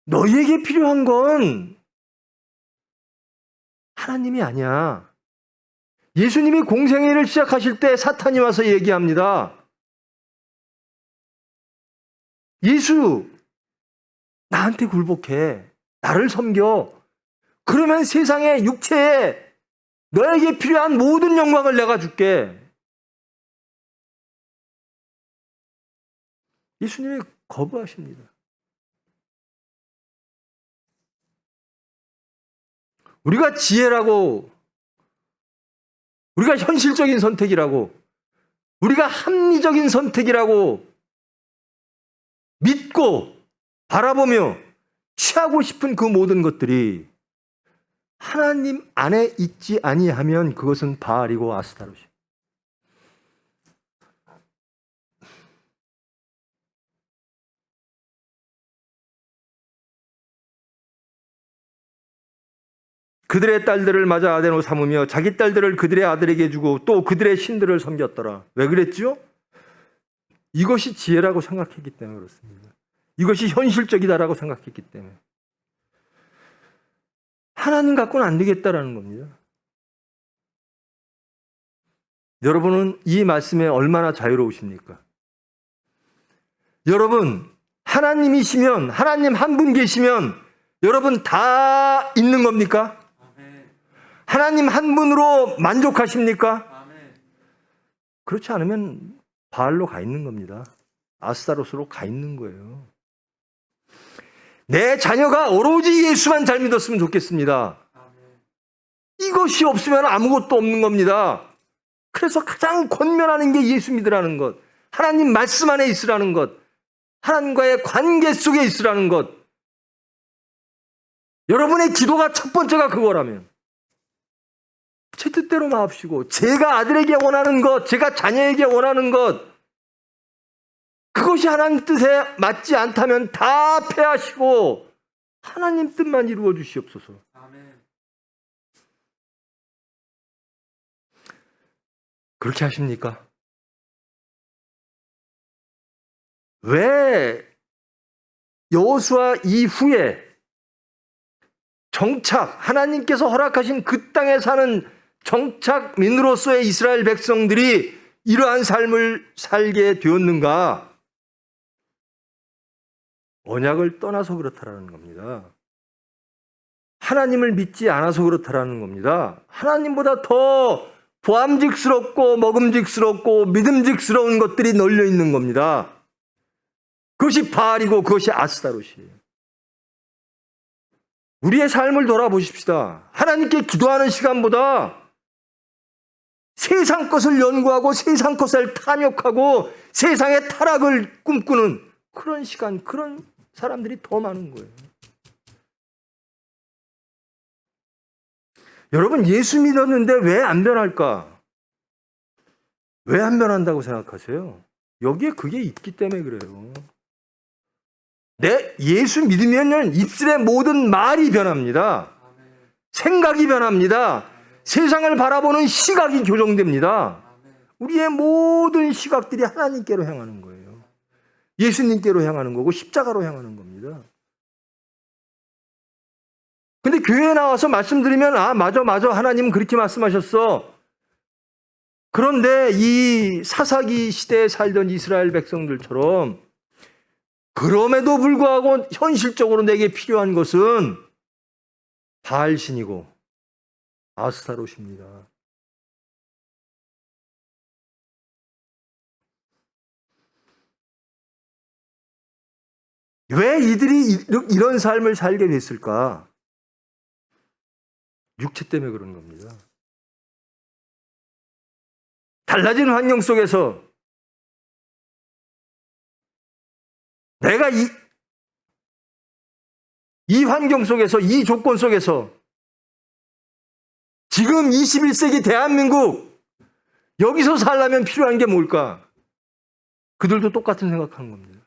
너희에게 필요한 건 하나님이 아니야. 예수님이 공생애를 시작하실 때 사탄이 와서 얘기합니다. 예수, 나한테 굴복해. 나를 섬겨. 그러면 세상의 육체에 너에게 필요한 모든 영광을 내가 줄게. 예수님이 거부하십니다. 우리가 지혜라고, 우리가 현실적인 선택이라고, 우리가 합리적인 선택이라고 믿고 바라보며 취하고 싶은 그 모든 것들이 하나님 안에 있지 아니하면 그것은 바알이고 아스타롯이에요. 그들의 딸들을 맞아 아내로 삼으며 자기 딸들을 그들의 아들에게 주고 또 그들의 신들을 섬겼더라. 왜 그랬죠? 이것이 지혜라고 생각했기 때문에 그렇습니다. 이것이 현실적이다라고 생각했기 때문에. 하나님 갖고는 안 되겠다라는 겁니다. 여러분은 이 말씀에 얼마나 자유로우십니까? 여러분, 하나님이시면, 하나님 한 분 계시면 여러분 다 있는 겁니까? 하나님 한 분으로 만족하십니까? 그렇지 않으면 바알로 가 있는 겁니다. 아스타롯으로 가 있는 거예요. 내 자녀가 오로지 예수만 잘 믿었으면 좋겠습니다. 이것이 없으면 아무것도 없는 겁니다. 그래서 가장 권면하는 게 예수 믿으라는 것, 하나님 말씀 안에 있으라는 것, 하나님과의 관계 속에 있으라는 것. 여러분의 기도가 첫 번째가 그거라면 제 뜻대로 마옵시고 제가 아들에게 원하는 것, 제가 자녀에게 원하는 것, 그것이 하나님 뜻에 맞지 않다면 다 패하시고 하나님 뜻만 이루어 주시옵소서. 그렇게 하십니까? 왜 여호수아 이후에 정착, 하나님께서 허락하신 그 땅에 사는 정착민으로서의 이스라엘 백성들이 이러한 삶을 살게 되었는가? 언약을 떠나서 그렇다라는 겁니다. 하나님을 믿지 않아서 그렇다라는 겁니다. 하나님보다 더 보암직스럽고 먹음직스럽고 믿음직스러운 것들이 널려 있는 겁니다. 그것이 바알이고 그것이 아스타롯이에요. 우리의 삶을 돌아보십시다. 하나님께 기도하는 시간보다 세상 것을 연구하고 세상 것을 탐욕하고 세상의 타락을 꿈꾸는 그런 시간, 그런 사람들이 더 많은 거예요. 여러분, 예수 믿었는데 왜 안 변할까? 왜 안 변한다고 생각하세요? 여기에 그게 있기 때문에 그래요. 예수 믿으면 입술의 모든 말이 변합니다. 생각이 변합니다. 세상을 바라보는 시각이 교정됩니다. 우리의 모든 시각들이 하나님께로 향하는 거예요. 예수님께로 향하는 거고 십자가로 향하는 겁니다. 근데 교회에 나와서 말씀드리면 맞아 하나님은 그렇게 말씀하셨어. 그런데 이 사사기 시대에 살던 이스라엘 백성들처럼 그럼에도 불구하고 현실적으로 내게 필요한 것은 바알신이고 아스타롯입니다. 왜 이들이 이런 삶을 살게 됐을까? 육체 때문에 그런 겁니다. 달라진 환경 속에서 내가 이 환경 속에서, 이 조건 속에서 지금 21세기 대한민국 여기서 살려면 필요한 게 뭘까? 그들도 똑같은 생각하는 겁니다.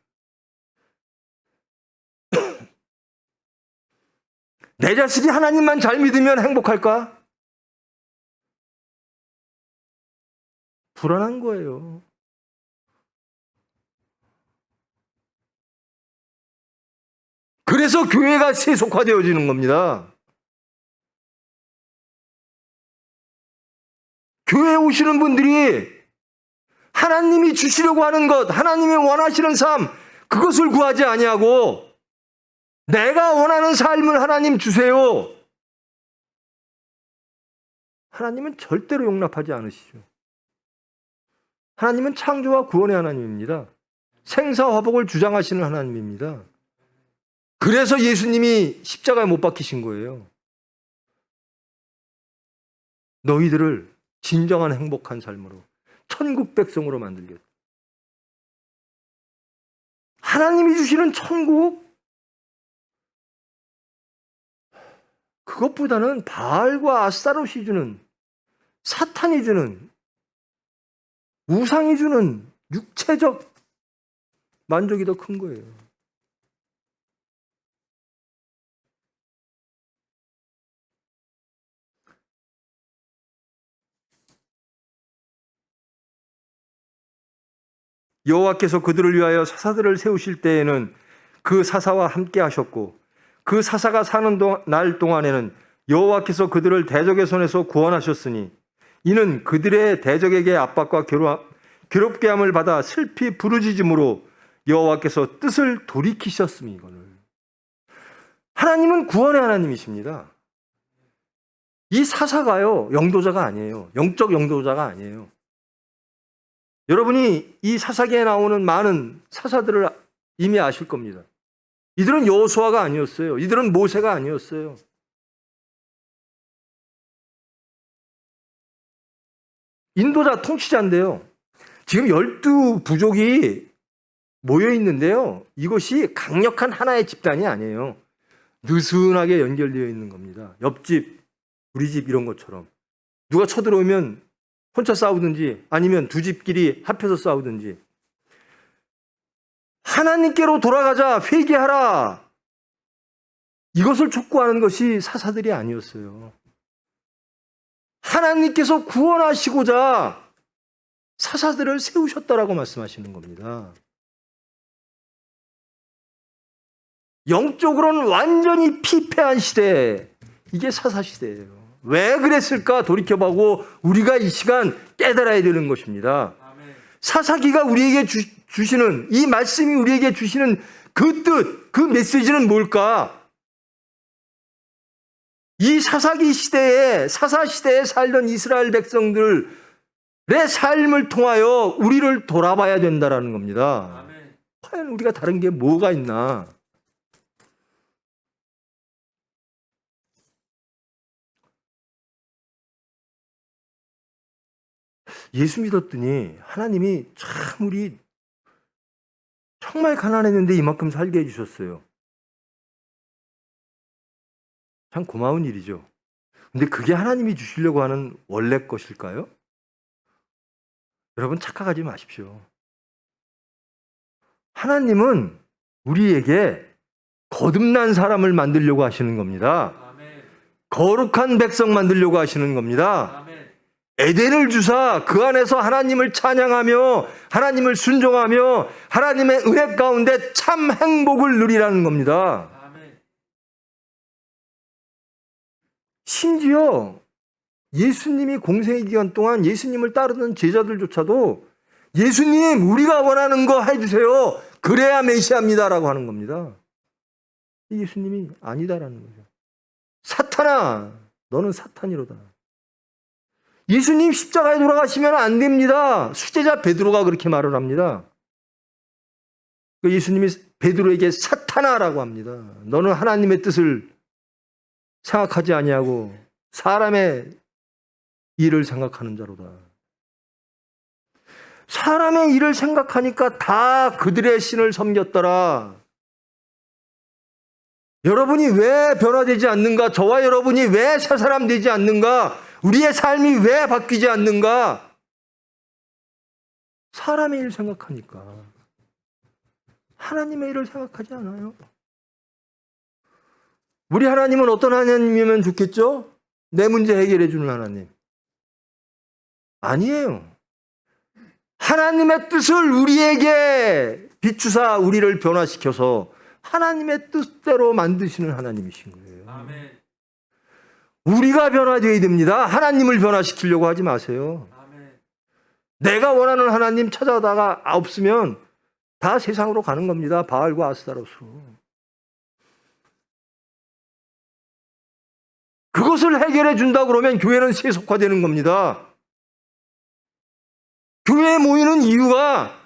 내 자식이 하나님만 잘 믿으면 행복할까? 불안한 거예요. 그래서 교회가 세속화되어지는 겁니다. 교회에 오시는 분들이 하나님이 주시려고 하는 것, 하나님이 원하시는 삶, 그것을 구하지 아니하고 내가 원하는 삶을 하나님 주세요. 하나님은 절대로 용납하지 않으시죠. 하나님은 창조와 구원의 하나님입니다. 생사화복을 주장하시는 하나님입니다. 그래서 예수님이 십자가에 못 박히신 거예요. 너희들을 진정한 행복한 삶으로, 천국 백성으로 만들겠다. 하나님이 주시는 천국, 그것보다는 바알과 아스타롯이 주는, 사탄이 주는, 우상이 주는 육체적 만족이 더 큰 거예요. 여호와께서 그들을 위하여 사사들을 세우실 때에는 그 사사와 함께 하셨고 그 사사가 사는 날 동안에는 여호와께서 그들을 대적의 손에서 구원하셨으니 이는 그들의 대적에게 압박과 괴롭게 함을 받아 슬피 부르짖음으로 여호와께서 뜻을 돌이키셨음이 이거를. 하나님은 구원의 하나님이십니다. 이 사사가요, 영도자가 아니에요. 영적 영도자가 아니에요. 여러분이 이 사사기에 나오는 많은 사사들을 이미 아실 겁니다. 이들은 여호수아가 아니었어요. 이들은 모세가 아니었어요. 인도자, 통치자인데요. 지금 12부족이 모여 있는데요. 이것이 강력한 하나의 집단이 아니에요. 느슨하게 연결되어 있는 겁니다. 옆집, 우리 집 이런 것처럼. 누가 쳐들어오면 혼자 싸우든지 아니면 두 집끼리 합해서 싸우든지. 하나님께로 돌아가자, 회개하라. 이것을 촉구하는 것이 사사들이 아니었어요. 하나님께서 구원하시고자 사사들을 세우셨다라고 말씀하시는 겁니다. 영적으로는 완전히 피폐한 시대, 이게 사사 시대예요. 왜 그랬을까 돌이켜보고 우리가 이 시간 깨달아야 되는 것입니다. 사사기가 우리에게 주시는 이 말씀이 우리에게 주시는 그 뜻, 그 메시지는 뭘까? 이 사사기 시대에, 사사 시대에 살던 이스라엘 백성들의 삶을 통하여 우리를 돌아봐야 된다라는 겁니다. 과연 우리가 다른 게 뭐가 있나? 예수 믿었더니 하나님이 참 우리 정말 가난했는데 이만큼 살게 해주셨어요. 참 고마운 일이죠. 근데 그게 하나님이 주시려고 하는 원래 것일까요? 여러분 착각하지 마십시오. 하나님은 우리에게 거듭난 사람을 만들려고 하시는 겁니다. 거룩한 백성 만들려고 하시는 겁니다. 에덴을 주사 그 안에서 하나님을 찬양하며 하나님을 순종하며 하나님의 은혜 가운데 참 행복을 누리라는 겁니다. 심지어 예수님이 공생의 기간 동안 예수님을 따르던 제자들조차도 예수님 우리가 원하는 거 해주세요. 그래야 메시아입니다라고 하는 겁니다. 예수님이 아니다라는 거죠. 사탄아, 너는 사탄이로다. 예수님 십자가에 돌아가시면 안 됩니다. 수제자 베드로가 그렇게 말을 합니다. 예수님이 베드로에게 사탄아라고 합니다. 너는 하나님의 뜻을 생각하지 아니하고 사람의 일을 생각하는 자로다. 사람의 일을 생각하니까 다 그들의 신을 섬겼더라. 여러분이 왜 변화되지 않는가? 저와 여러분이 왜 새 사람 되지 않는가? 우리의 삶이 왜 바뀌지 않는가? 사람의 일 생각하니까. 하나님의 일을 생각하지 않아요. 우리 하나님은 어떤 하나님이면 좋겠죠? 내 문제 해결해 주는 하나님. 아니에요. 하나님의 뜻을 우리에게 비추사 우리를 변화시켜서 하나님의 뜻대로 만드시는 하나님이신 거예요. 아멘. 우리가 변화되어야 됩니다. 하나님을 변화시키려고 하지 마세요. 아멘. 내가 원하는 하나님 찾아다가 없으면 다 세상으로 가는 겁니다. 바알과 아스타롯으로. 그것을 해결해 준다 그러면 교회는 세속화되는 겁니다. 교회에 모이는 이유가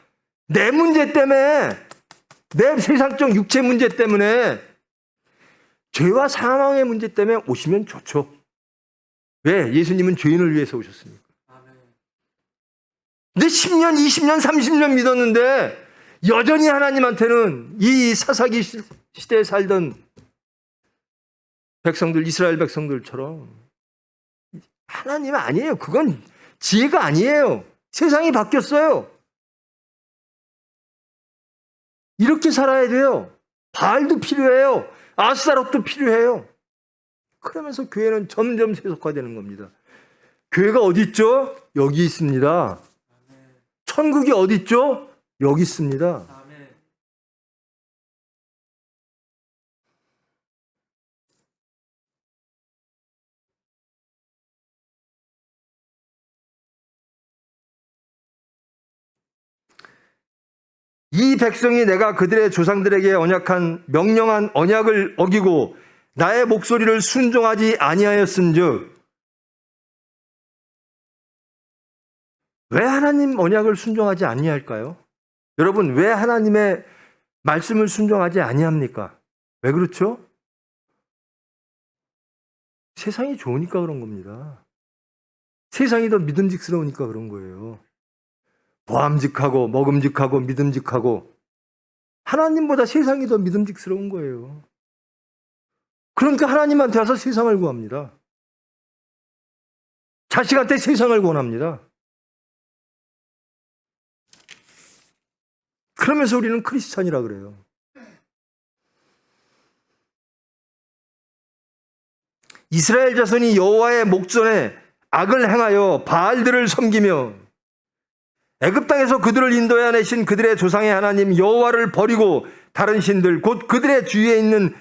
내 문제 때문에, 내 세상적 육체 문제 때문에, 죄와 사망의 문제 때문에 오시면 좋죠. 왜? 예수님은 죄인을 위해서 오셨으니까. 근데 10년, 20년, 30년 믿었는데 여전히 하나님한테는 이 사사기 시대에 살던 백성들, 이스라엘 백성들처럼 하나님 아니에요. 그건 지혜가 아니에요. 세상이 바뀌었어요. 이렇게 살아야 돼요. 바알도 필요해요. 아스타롯도 필요해요. 그러면서 교회는 점점 세속화되는 겁니다. 교회가 어디 있죠? 여기 있습니다. 천국이 어디 있죠? 여기 있습니다. 이 백성이 내가 그들의 조상들에게 언약한 명령한 언약을 어기고 나의 목소리를 순종하지 아니하였은즉, 왜 하나님 언약을 순종하지 아니할까요? 여러분, 왜 하나님의 말씀을 순종하지 아니합니까? 왜 그렇죠? 세상이 좋으니까 그런 겁니다. 세상이 더 믿음직스러우니까 그런 거예요. 보암직하고 먹음직하고 믿음직하고, 하나님보다 세상이 더 믿음직스러운 거예요. 그러니까 하나님한테 와서 세상을 구합니다. 자식한테 세상을 권합니다. 그러면서 우리는 크리스찬이라 그래요. 이스라엘 자손이 여호와의 목전에 악을 행하여 바알들을 섬기며 애굽 땅에서 그들을 인도해 내신 그들의 조상의 하나님 여호와를 버리고 다른 신들, 곧 그들의 주위에 있는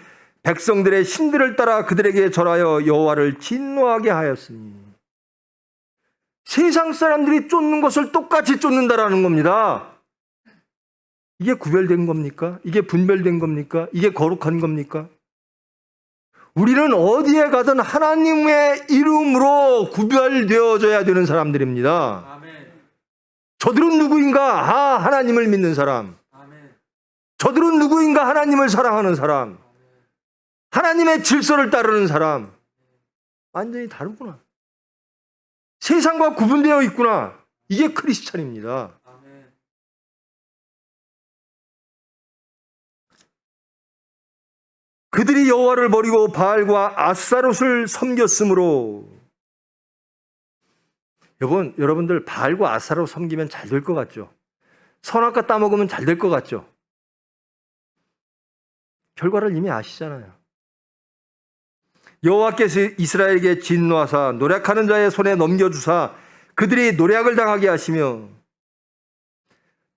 백성들의 신들을 따라 그들에게 절하여 여호와를 진노하게 하였으니, 세상 사람들이 쫓는 것을 똑같이 쫓는다라는 겁니다. 이게 구별된 겁니까? 이게 분별된 겁니까? 이게 거룩한 겁니까? 우리는 어디에 가든 하나님의 이름으로 구별되어져야 되는 사람들입니다. 저들은 누구인가? 하나님을 믿는 사람. 저들은 누구인가? 하나님을 사랑하는 사람. 하나님의 질서를 따르는 사람. 완전히 다르구나. 세상과 구분되어 있구나. 이게 크리스찬입니다. 그들이 여호와를 버리고 바알과 아스타롯을 섬겼으므로. 여러분들 바알과 아스타롯 섬기면 잘 될 것 같죠? 선악과 따먹으면 잘 될 것 같죠? 결과를 이미 아시잖아요. 여호와께서 이스라엘에게 진노하사 노략하는 자의 손에 넘겨주사 그들이 노략을 당하게 하시며,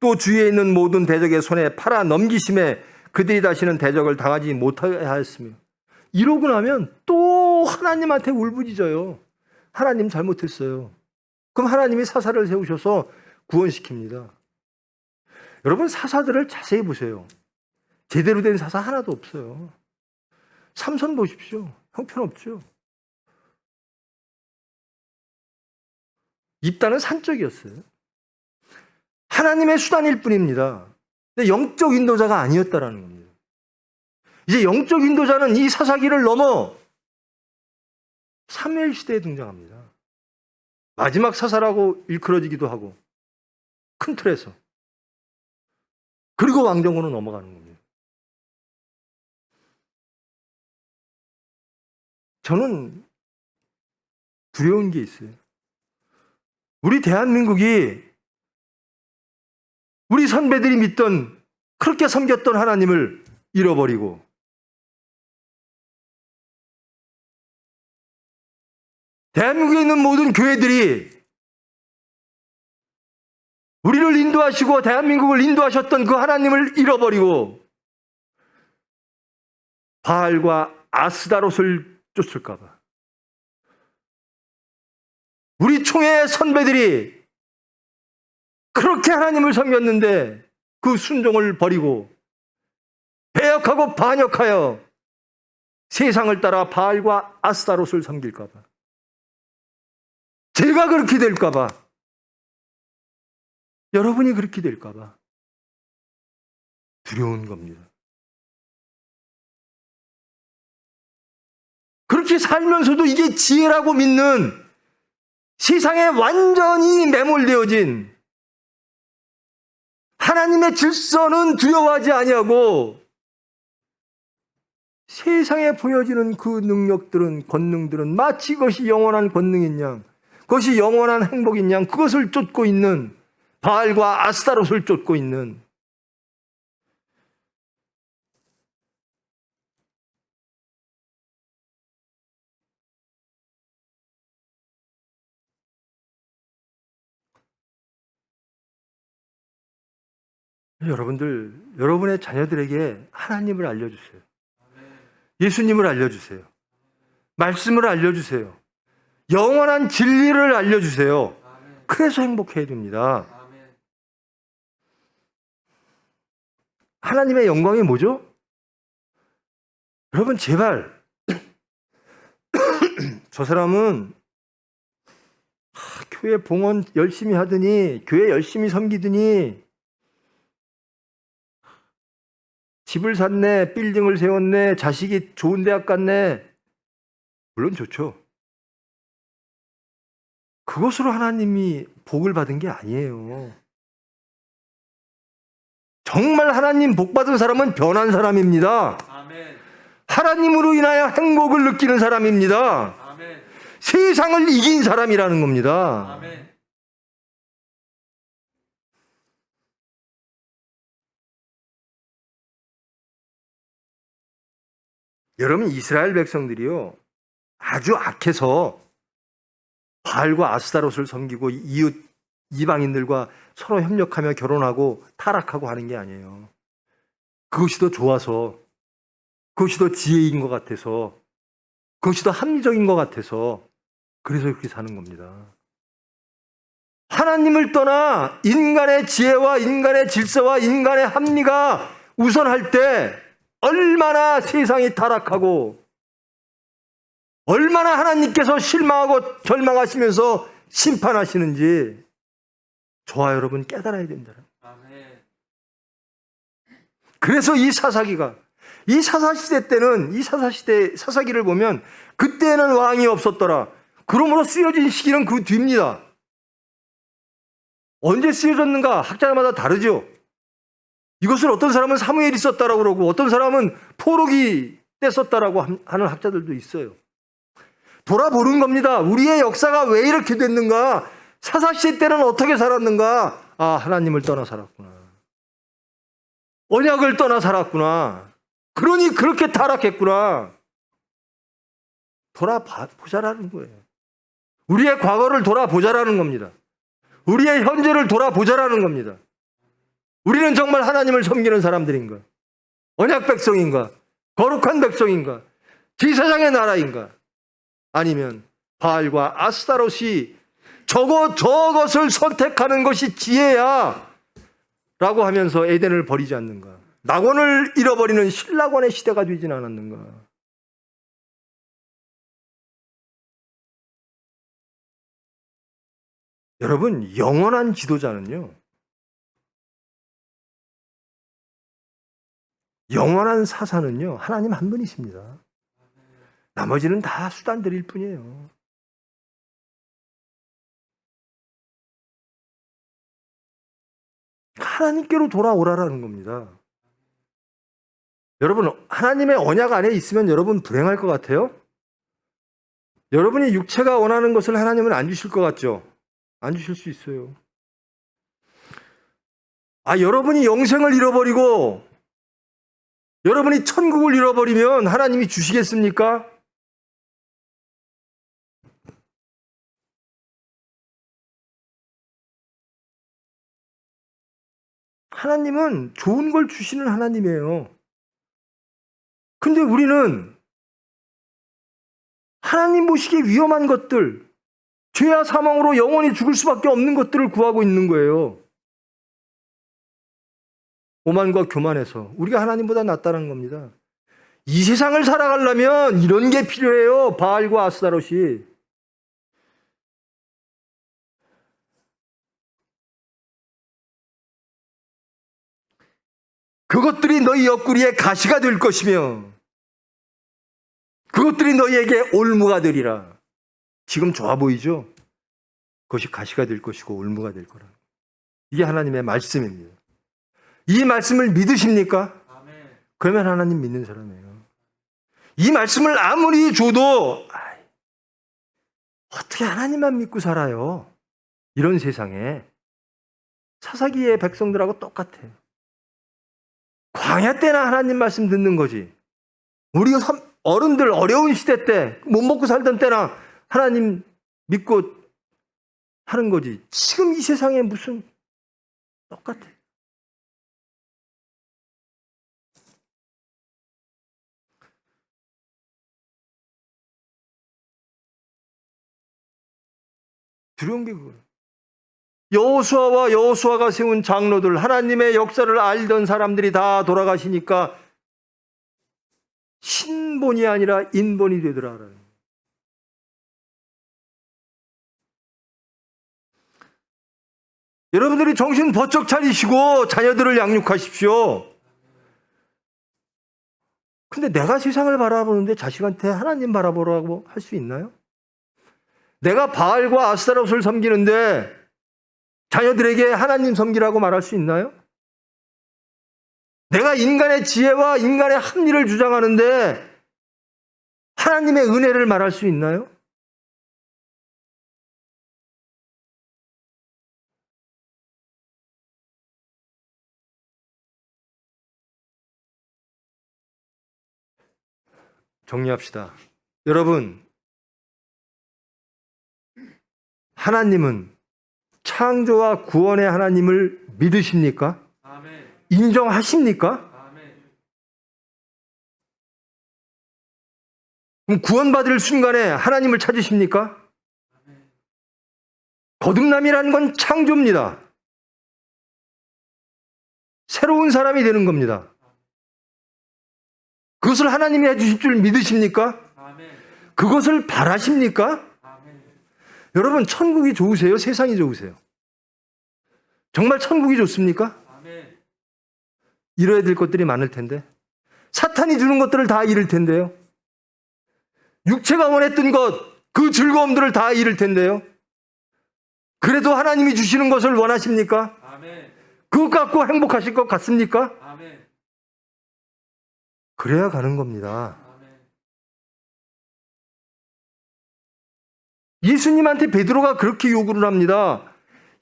또 주위에 있는 모든 대적의 손에 팔아 넘기심에 그들이 다시는 대적을 당하지 못하게 하였으며. 이러고 나면 또 하나님한테 울부짖어요. 하나님 잘못했어요. 그럼 하나님이 사사를 세우셔서 구원시킵니다. 여러분, 사사들을 자세히 보세요. 제대로 된 사사 하나도 없어요. 삼손 보십시오. 형편없죠. 입다는 산적이었어요. 하나님의 수단일 뿐입니다. 근데 영적 인도자가 아니었다라는 겁니다. 이제 영적 인도자는 이 사사기를 넘어 사무엘 시대에 등장합니다. 마지막 사사라고 일컬어지기도 하고, 큰 틀에서. 그리고 왕정으로 넘어가는 겁니다. 저는 두려운 게 있어요. 우리 대한민국이 우리 선배들이 믿던, 그렇게 섬겼던 하나님을 잃어버리고, 대한민국에 있는 모든 교회들이 우리를 인도하시고 대한민국을 인도하셨던 그 하나님을 잃어버리고 바알과 아스다롯을 쫓을까 봐. 우리 총회 선배들이 그렇게 하나님을 섬겼는데 그 순종을 버리고 배역하고 반역하여 세상을 따라 바알과 아스타롯을 섬길까 봐, 제가 그렇게 될까 봐, 여러분이 그렇게 될까 봐 두려운 겁니다. 그렇게 살면서도 이게 지혜라고 믿는, 세상에 완전히 매몰되어진 하나님의 질서는 두려워하지 아니하고 세상에 보여지는 그 능력들은, 권능들은 마치 그것이 영원한 권능인 양, 그것이 영원한 행복인 양, 그것을 쫓고 있는, 바알과 아스타롯을 쫓고 있는, 여러분들, 여러분의 자녀들에게 하나님을 알려주세요. 예수님을 알려주세요. 말씀을 알려주세요. 영원한 진리를 알려주세요. 그래서 행복해야 됩니다. 하나님의 영광이 뭐죠? 여러분, 제발 저 사람은 교회 봉헌 열심히 하더니, 교회 열심히 섬기더니 집을 샀네, 빌딩을 세웠네, 자식이 좋은 대학 갔네. 물론 좋죠. 그것으로 하나님이 복을 받은 게 아니에요. 정말 하나님 복 받은 사람은 변한 사람입니다. 아멘. 하나님으로 인하여 행복을 느끼는 사람입니다. 아멘. 세상을 이긴 사람이라는 겁니다. 아멘. 여러분, 이스라엘 백성들이요, 아주 악해서 바알과 아스타롯을 섬기고 이웃 이방인들과 서로 협력하며 결혼하고 타락하고 하는 게 아니에요. 그것이 더 좋아서, 그것이 더 지혜인 것 같아서, 그것이 더 합리적인 것 같아서, 그래서 이렇게 사는 겁니다. 하나님을 떠나 인간의 지혜와 인간의 질서와 인간의 합리가 우선할 때 얼마나 세상이 타락하고, 얼마나 하나님께서 실망하고 절망하시면서 심판하시는지 저와 여러분 깨달아야 된다. 아멘. 그래서 이 사사기가, 이 사사시대 때는, 이 사사시대 사사기를 보면 그때는 왕이 없었더라. 그러므로 쓰여진 시기는 그 뒤입니다. 언제 쓰여졌는가 학자마다 다르죠. 이것을 어떤 사람은 사무엘이 썼다라고 그러고 어떤 사람은 포로기 때 썼다라고 하는 학자들도 있어요. 돌아보는 겁니다. 우리의 역사가 왜 이렇게 됐는가? 사사시대 때는 어떻게 살았는가? 아, 하나님을 떠나 살았구나. 언약을 떠나 살았구나. 그러니 그렇게 타락했구나. 돌아보자라는 거예요. 우리의 과거를 돌아보자라는 겁니다. 우리의 현재를 돌아보자라는 겁니다. 우리는 정말 하나님을 섬기는 사람들인가? 언약 백성인가? 거룩한 백성인가? 제사장의 나라인가? 아니면 바알과 아스타롯이 저것을 선택하는 것이 지혜야 라고 하면서 에덴을 버리지 않는가? 낙원을 잃어버리는 신락원의 시대가 되진 않았는가? 여러분, 영원한 지도자는요, 영원한 사사는요, 하나님 한 분이십니다. 나머지는 다 수단들일 뿐이에요. 하나님께로 돌아오라라는 겁니다. 여러분, 하나님의 언약 안에 있으면 여러분 불행할 것 같아요? 여러분이 육체가 원하는 것을 하나님은 안 주실 것 같죠? 안 주실 수 있어요. 여러분이 영생을 잃어버리고 여러분이 천국을 잃어버리면 하나님이 주시겠습니까? 하나님은 좋은 걸 주시는 하나님이에요. 근데 우리는 하나님 보시기에 위험한 것들, 죄와 사망으로 영원히 죽을 수밖에 없는 것들을 구하고 있는 거예요. 오만과 교만해서 우리가 하나님보다 낫다는 겁니다. 이 세상을 살아가려면 이런 게 필요해요. 바알과 아스타롯이. 그것들이 너희 옆구리에 가시가 될 것이며 그것들이 너희에게 올무가 되리라. 지금 좋아 보이죠? 그것이 가시가 될 것이고 올무가 될 거라. 이게 하나님의 말씀입니다. 이 말씀을 믿으십니까? 그러면 하나님 믿는 사람이에요. 이 말씀을 아무리 줘도 어떻게 하나님만 믿고 살아요? 이런 세상에 사사기의 백성들하고 똑같아요. 광야 때나 하나님 말씀 듣는 거지. 우리 어른들 어려운 시대 때 못 먹고 살던 때나 하나님 믿고 하는 거지. 지금 이 세상에 무슨 똑같아. 두려운 게 그거예요. 여호수아와 여호수아가 세운 장로들, 하나님의 역사를 알던 사람들이 다 돌아가시니까 신본이 아니라 인본이 되더라. 여러분들이 정신 번쩍 차리시고 자녀들을 양육하십시오. 근데 내가 세상을 바라보는데 자식한테 하나님 바라보라고 할 수 있나요? 내가 바알과 아스타롯을 섬기는데 자녀들에게 하나님 섬기라고 말할 수 있나요? 내가 인간의 지혜와 인간의 합리를 주장하는데 하나님의 은혜를 말할 수 있나요? 정리합시다. 여러분, 하나님은 창조와 구원의 하나님을 믿으십니까? 아멘. 인정하십니까? 아멘. 그럼 구원받을 순간에 하나님을 찾으십니까? 거듭남이라는 건 창조입니다. 새로운 사람이 되는 겁니다. 그것을 하나님이 해주실 줄 믿으십니까? 아멘. 그것을 바라십니까? 아멘. 여러분, 천국이 좋으세요? 세상이 좋으세요? 정말 천국이 좋습니까? 아멘. 이뤄야 될 것들이 많을 텐데, 사탄이 주는 것들을 다 잃을 텐데요, 육체가 원했던 것, 그 즐거움들을 다 잃을 텐데요, 그래도 하나님이 주시는 것을 원하십니까? 아멘. 그것 갖고 행복하실 것 같습니까? 아멘. 그래야 가는 겁니다. 아멘. 예수님한테 베드로가 그렇게 요구를 합니다.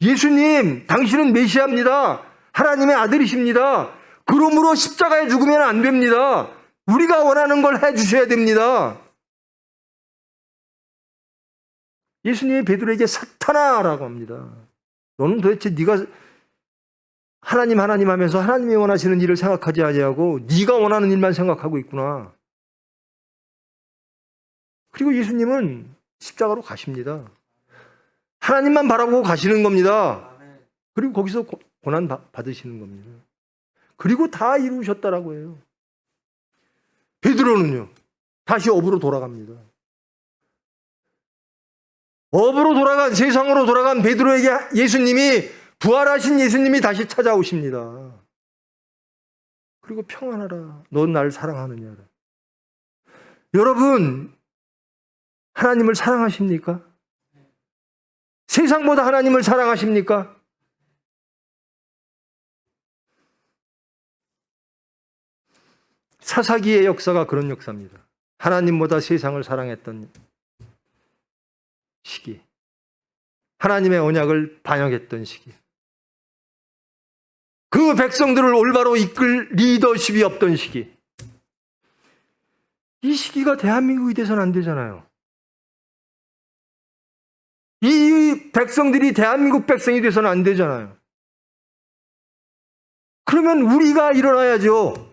예수님, 당신은 메시아입니다. 하나님의 아들이십니다. 그러므로 십자가에 죽으면 안 됩니다. 우리가 원하는 걸 해주셔야 됩니다. 예수님이 베드로에게 사탄아라고 합니다. 너는 도대체 네가 하나님 하면서 하나님이 원하시는 일을 생각하지 아니하고 네가 원하는 일만 생각하고 있구나. 그리고 예수님은 십자가로 가십니다. 하나님만 바라보고 가시는 겁니다. 그리고 거기서 고난 받으시는 겁니다. 그리고 다 이루셨다라고 해요. 베드로는요, 다시 업으로 돌아갑니다. 업으로 돌아간, 세상으로 돌아간 베드로에게 예수님이, 부활하신 예수님이 다시 찾아오십니다. 그리고 평안하라. 넌 날 사랑하느냐라. 여러분, 하나님을 사랑하십니까? 세상보다 하나님을 사랑하십니까? 사사기의 역사가 그런 역사입니다. 하나님보다 세상을 사랑했던 시기, 하나님의 언약을 반역했던 시기, 그 백성들을 올바로 이끌 리더십이 없던 시기, 이 시기가 대한민국이 돼서는 안 되잖아요. 이 백성들이 대한민국 백성이 돼서는 안 되잖아요. 그러면 우리가 일어나야죠.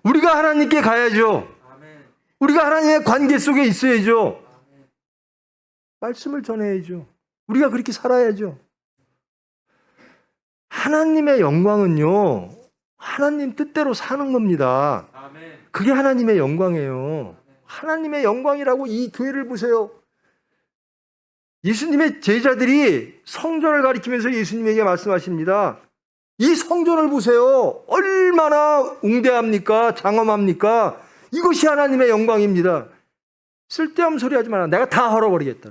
우리가 하나님께 가야죠. 우리가 하나님의 관계 속에 있어야죠. 말씀을 전해야죠. 우리가 그렇게 살아야죠. 하나님의 영광은요, 하나님 뜻대로 사는 겁니다. 아멘. 그게 하나님의 영광이에요. 하나님의 영광이라고 이 교회를 보세요. 예수님의 제자들이 성전을 가리키면서 예수님에게 말씀하십니다. 이 성전을 보세요. 얼마나 웅대합니까? 장엄합니까? 이것이 하나님의 영광입니다. 쓸데없는 소리 하지 마라. 내가 다 헐어버리겠다.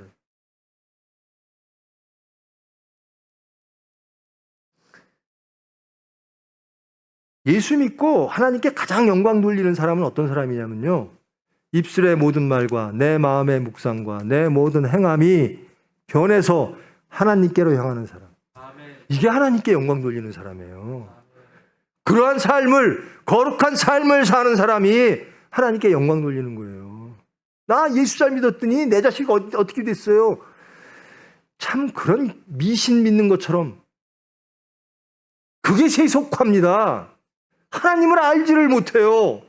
예수 믿고 하나님께 가장 영광 돌리는 사람은 어떤 사람이냐면요. 입술의 모든 말과 내 마음의 묵상과 내 모든 행함이 변해서 하나님께로 향하는 사람. 이게 하나님께 영광 돌리는 사람이에요. 그러한 삶을, 거룩한 삶을 사는 사람이 하나님께 영광 돌리는 거예요. 나 예수 잘 믿었더니 내 자식 어떻게 됐어요? 참 그런 미신 믿는 것처럼 그게 세속화입니다. 하나님을 알지를 못해요.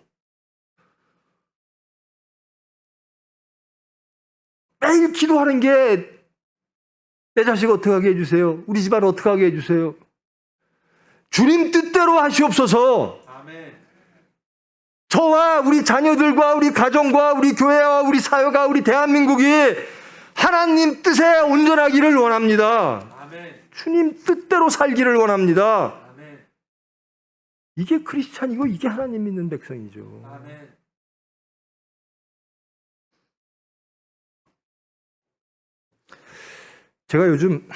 매일 기도하는 게 내 자식 어떻게 하게 해주세요. 우리 집안 어떻게 하게 해주세요. 주님 뜻대로 하시옵소서. 아멘. 저와 우리 자녀들과 우리 가정과 우리 교회와 우리 사회가 우리 대한민국이 하나님 뜻에 온전하기를 원합니다. 아멘. 주님 뜻대로 살기를 원합니다. 아멘. 이게 크리스찬이고 이게 하나님 믿는 백성이죠. 아멘. 제가 요즘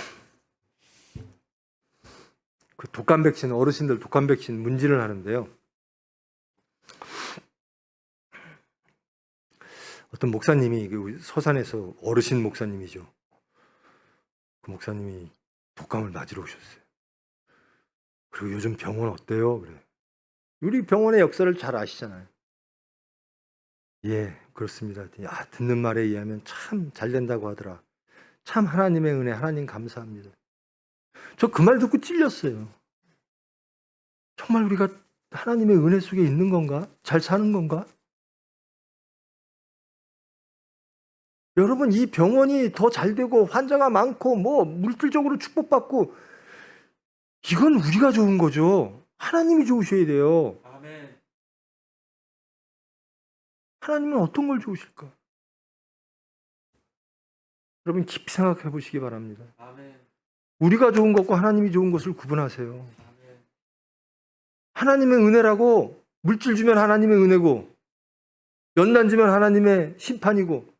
그 독감 백신, 어르신들 독감 백신 문진을 하는데요. 어떤 목사님이 서산에서 어르신 목사님이죠. 그 목사님이 독감을 맞으러 오셨어요. 그리고 요즘 병원 어때요? 그래. 우리 병원의 역사를 잘 아시잖아요. 예, 그렇습니다. 듣는 말에 의하면 참 잘 된다고 하더라. 참 하나님의 은혜, 하나님 감사합니다. 저 그 말 듣고 찔렸어요. 정말 우리가 하나님의 은혜 속에 있는 건가? 잘 사는 건가? 여러분, 이 병원이 더 잘 되고 환자가 많고 뭐 물질적으로 축복받고 이건 우리가 좋은 거죠. 하나님이 좋으셔야 돼요. 아멘. 하나님은 어떤 걸 좋으실까? 여러분 깊이 생각해 보시기 바랍니다. 아멘. 우리가 좋은 것과 하나님이 좋은 것을 구분하세요. 아멘. 하나님의 은혜라고 물질 주면 하나님의 은혜고 연단 주면 하나님의 심판이고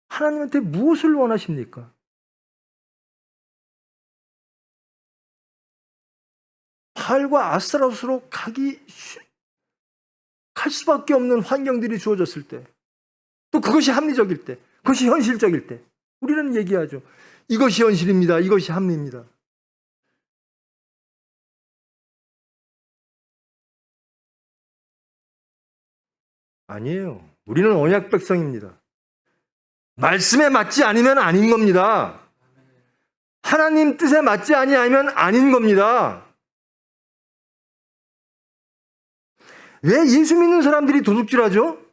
하나님한테 무엇을 원하십니까? 바알과 아스타롯으로 갈 수밖에 없는 환경들이 주어졌을 때 또 그것이 합리적일 때, 그것이 현실적일 때 우리는 얘기하죠. 이것이 현실입니다. 이것이 합리입니다. 아니에요. 우리는 언약 백성입니다. 말씀에 맞지 않으면 아닌 겁니다. 하나님 뜻에 맞지 아니하면 아닌 겁니다. 왜 예수 믿는 사람들이 도둑질하죠?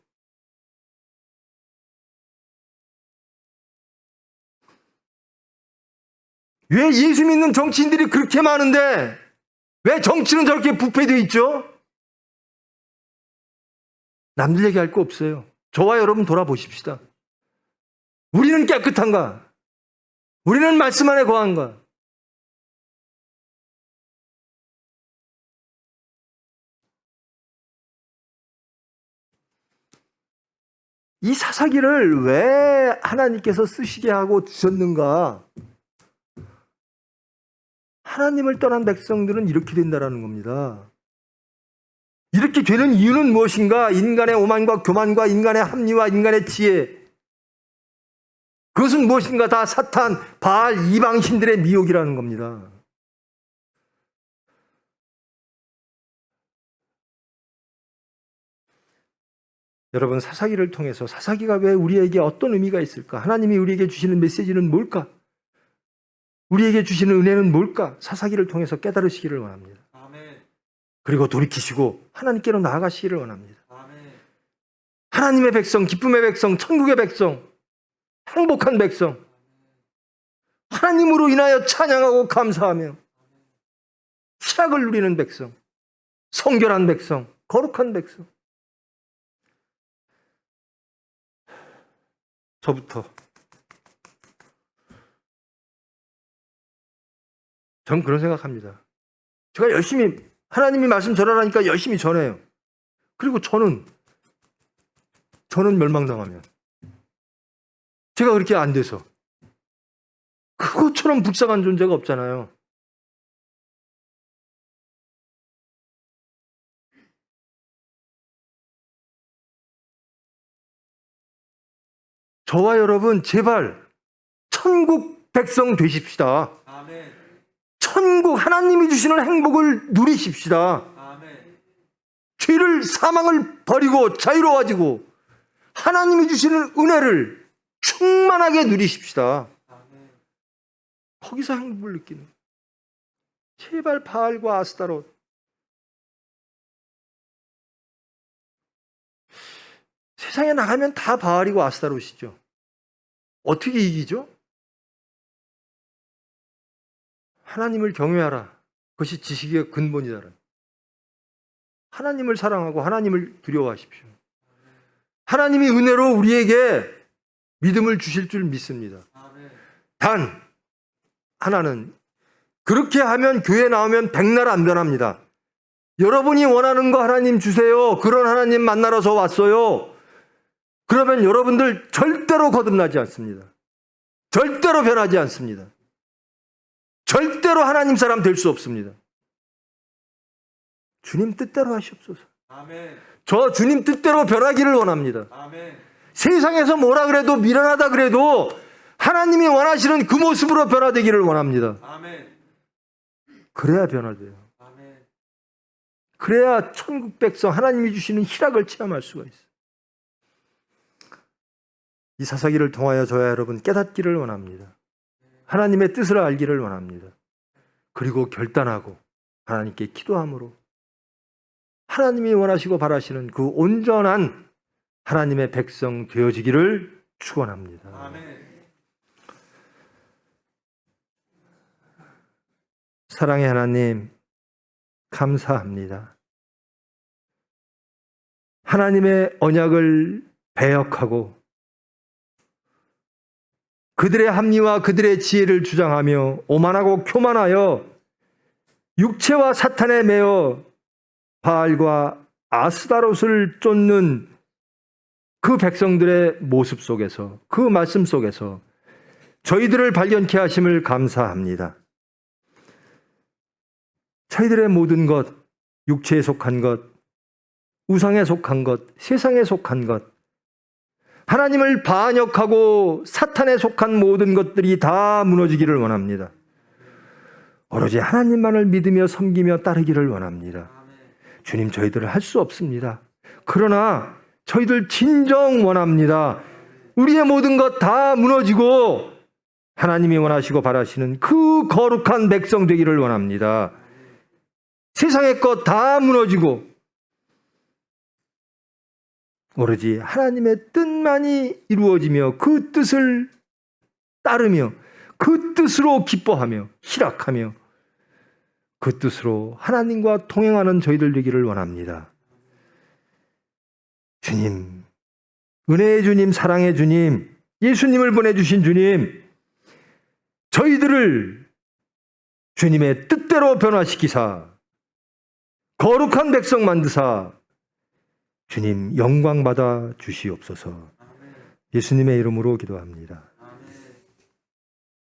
왜 예수 믿는 정치인들이 그렇게 많은데 왜 정치는 저렇게 부패되어 있죠? 남들 얘기할 거 없어요. 저와 여러분 돌아보십시다. 우리는 깨끗한가? 우리는 말씀 안에 거한가? 이 사사기를 왜 하나님께서 쓰시게 하고 주셨는가? 하나님을 떠난 백성들은 이렇게 된다라는 겁니다. 이렇게 되는 이유는 무엇인가? 인간의 오만과 교만과 인간의 합리와 인간의 지혜. 그것은 무엇인가? 다 사탄, 바알, 이방신들의 미혹이라는 겁니다. 여러분, 사사기를 통해서 사사기가 왜 우리에게 어떤 의미가 있을까? 하나님이 우리에게 주시는 메시지는 뭘까? 우리에게 주시는 은혜는 뭘까? 사사기를 통해서 깨달으시기를 원합니다. 아멘. 그리고 돌이키시고 하나님께로 나아가시기를 원합니다. 아멘. 하나님의 백성, 기쁨의 백성, 천국의 백성, 행복한 백성, 하나님으로 인하여 찬양하고 감사하며 희락을 누리는 백성, 성결한 백성, 거룩한 백성. 저부터 전 그런 생각합니다. 제가 열심히 하나님이 말씀 전하라니까 열심히 전해요. 그리고 저는 멸망당하면 제가 그렇게 안 돼서 그것처럼 불쌍한 존재가 없잖아요. 저와 여러분 제발 천국 백성 되십시다. 아멘. 천국 하나님이 주시는 행복을 누리십시다. 아멘. 죄를 사망을 버리고 자유로워지고 하나님이 주시는 은혜를 충만하게 누리십시다. 아멘. 거기서 행복을 느끼는. 제발 바알과 아스타롯. 세상에 나가면 다 바알이고 아스타롯이죠. 어떻게 이기죠? 하나님을 경외하라. 그것이 지식의 근본이다. 하나님을 사랑하고 하나님을 두려워하십시오. 하나님이 은혜로 우리에게 믿음을 주실 줄 믿습니다. 단 하나는 그렇게 하면 교회 나오면 백날 안 변합니다. 여러분이 원하는 거 하나님 주세요. 그런 하나님 만나러서 왔어요. 그러면 여러분들 절대로 거듭나지 않습니다. 절대로 변하지 않습니다. 절대로 하나님 사람 될 수 없습니다. 주님 뜻대로 하시옵소서. 아멘. 저 주님 뜻대로 변하기를 원합니다. 아멘. 세상에서 뭐라 그래도 미련하다 그래도 하나님이 원하시는 그 모습으로 변화되기를 원합니다. 아멘. 그래야 변화돼요. 아멘. 그래야 천국 백성 하나님이 주시는 희락을 체험할 수가 있어요. 이 사사기를 통하여 저와 여러분 깨닫기를 원합니다. 하나님의 뜻을 알기를 원합니다. 그리고 결단하고 하나님께 기도함으로 하나님이 원하시고 바라시는 그 온전한 하나님의 백성 되어지기를 축원합니다. 아멘. 사랑의 하나님, 감사합니다. 하나님의 언약을 배역하고 그들의 합리와 그들의 지혜를 주장하며 오만하고 교만하여 육체와 사탄에 매여 바알과 아스다롯을 쫓는 그 백성들의 모습 속에서, 그 말씀 속에서 저희들을 발견케 하심을 감사합니다. 저희들의 모든 것, 육체에 속한 것, 우상에 속한 것, 세상에 속한 것, 하나님을 반역하고 사탄에 속한 모든 것들이 다 무너지기를 원합니다. 오로지 하나님만을 믿으며 섬기며 따르기를 원합니다. 주님, 저희들은 할 수 없습니다. 그러나 저희들 진정 원합니다. 우리의 모든 것 다 무너지고 하나님이 원하시고 바라시는 그 거룩한 백성 되기를 원합니다. 세상의 것 다 무너지고 오로지 하나님의 뜻만이 이루어지며 그 뜻을 따르며 그 뜻으로 기뻐하며 희락하며 그 뜻으로 하나님과 동행하는 저희들 되기를 원합니다. 주님, 은혜의 주님, 사랑의 주님, 예수님을 보내주신 주님, 저희들을 주님의 뜻대로 변화시키사 거룩한 백성 만드사 주님 영광 받아 주시옵소서. 예수님의 이름으로 기도합니다.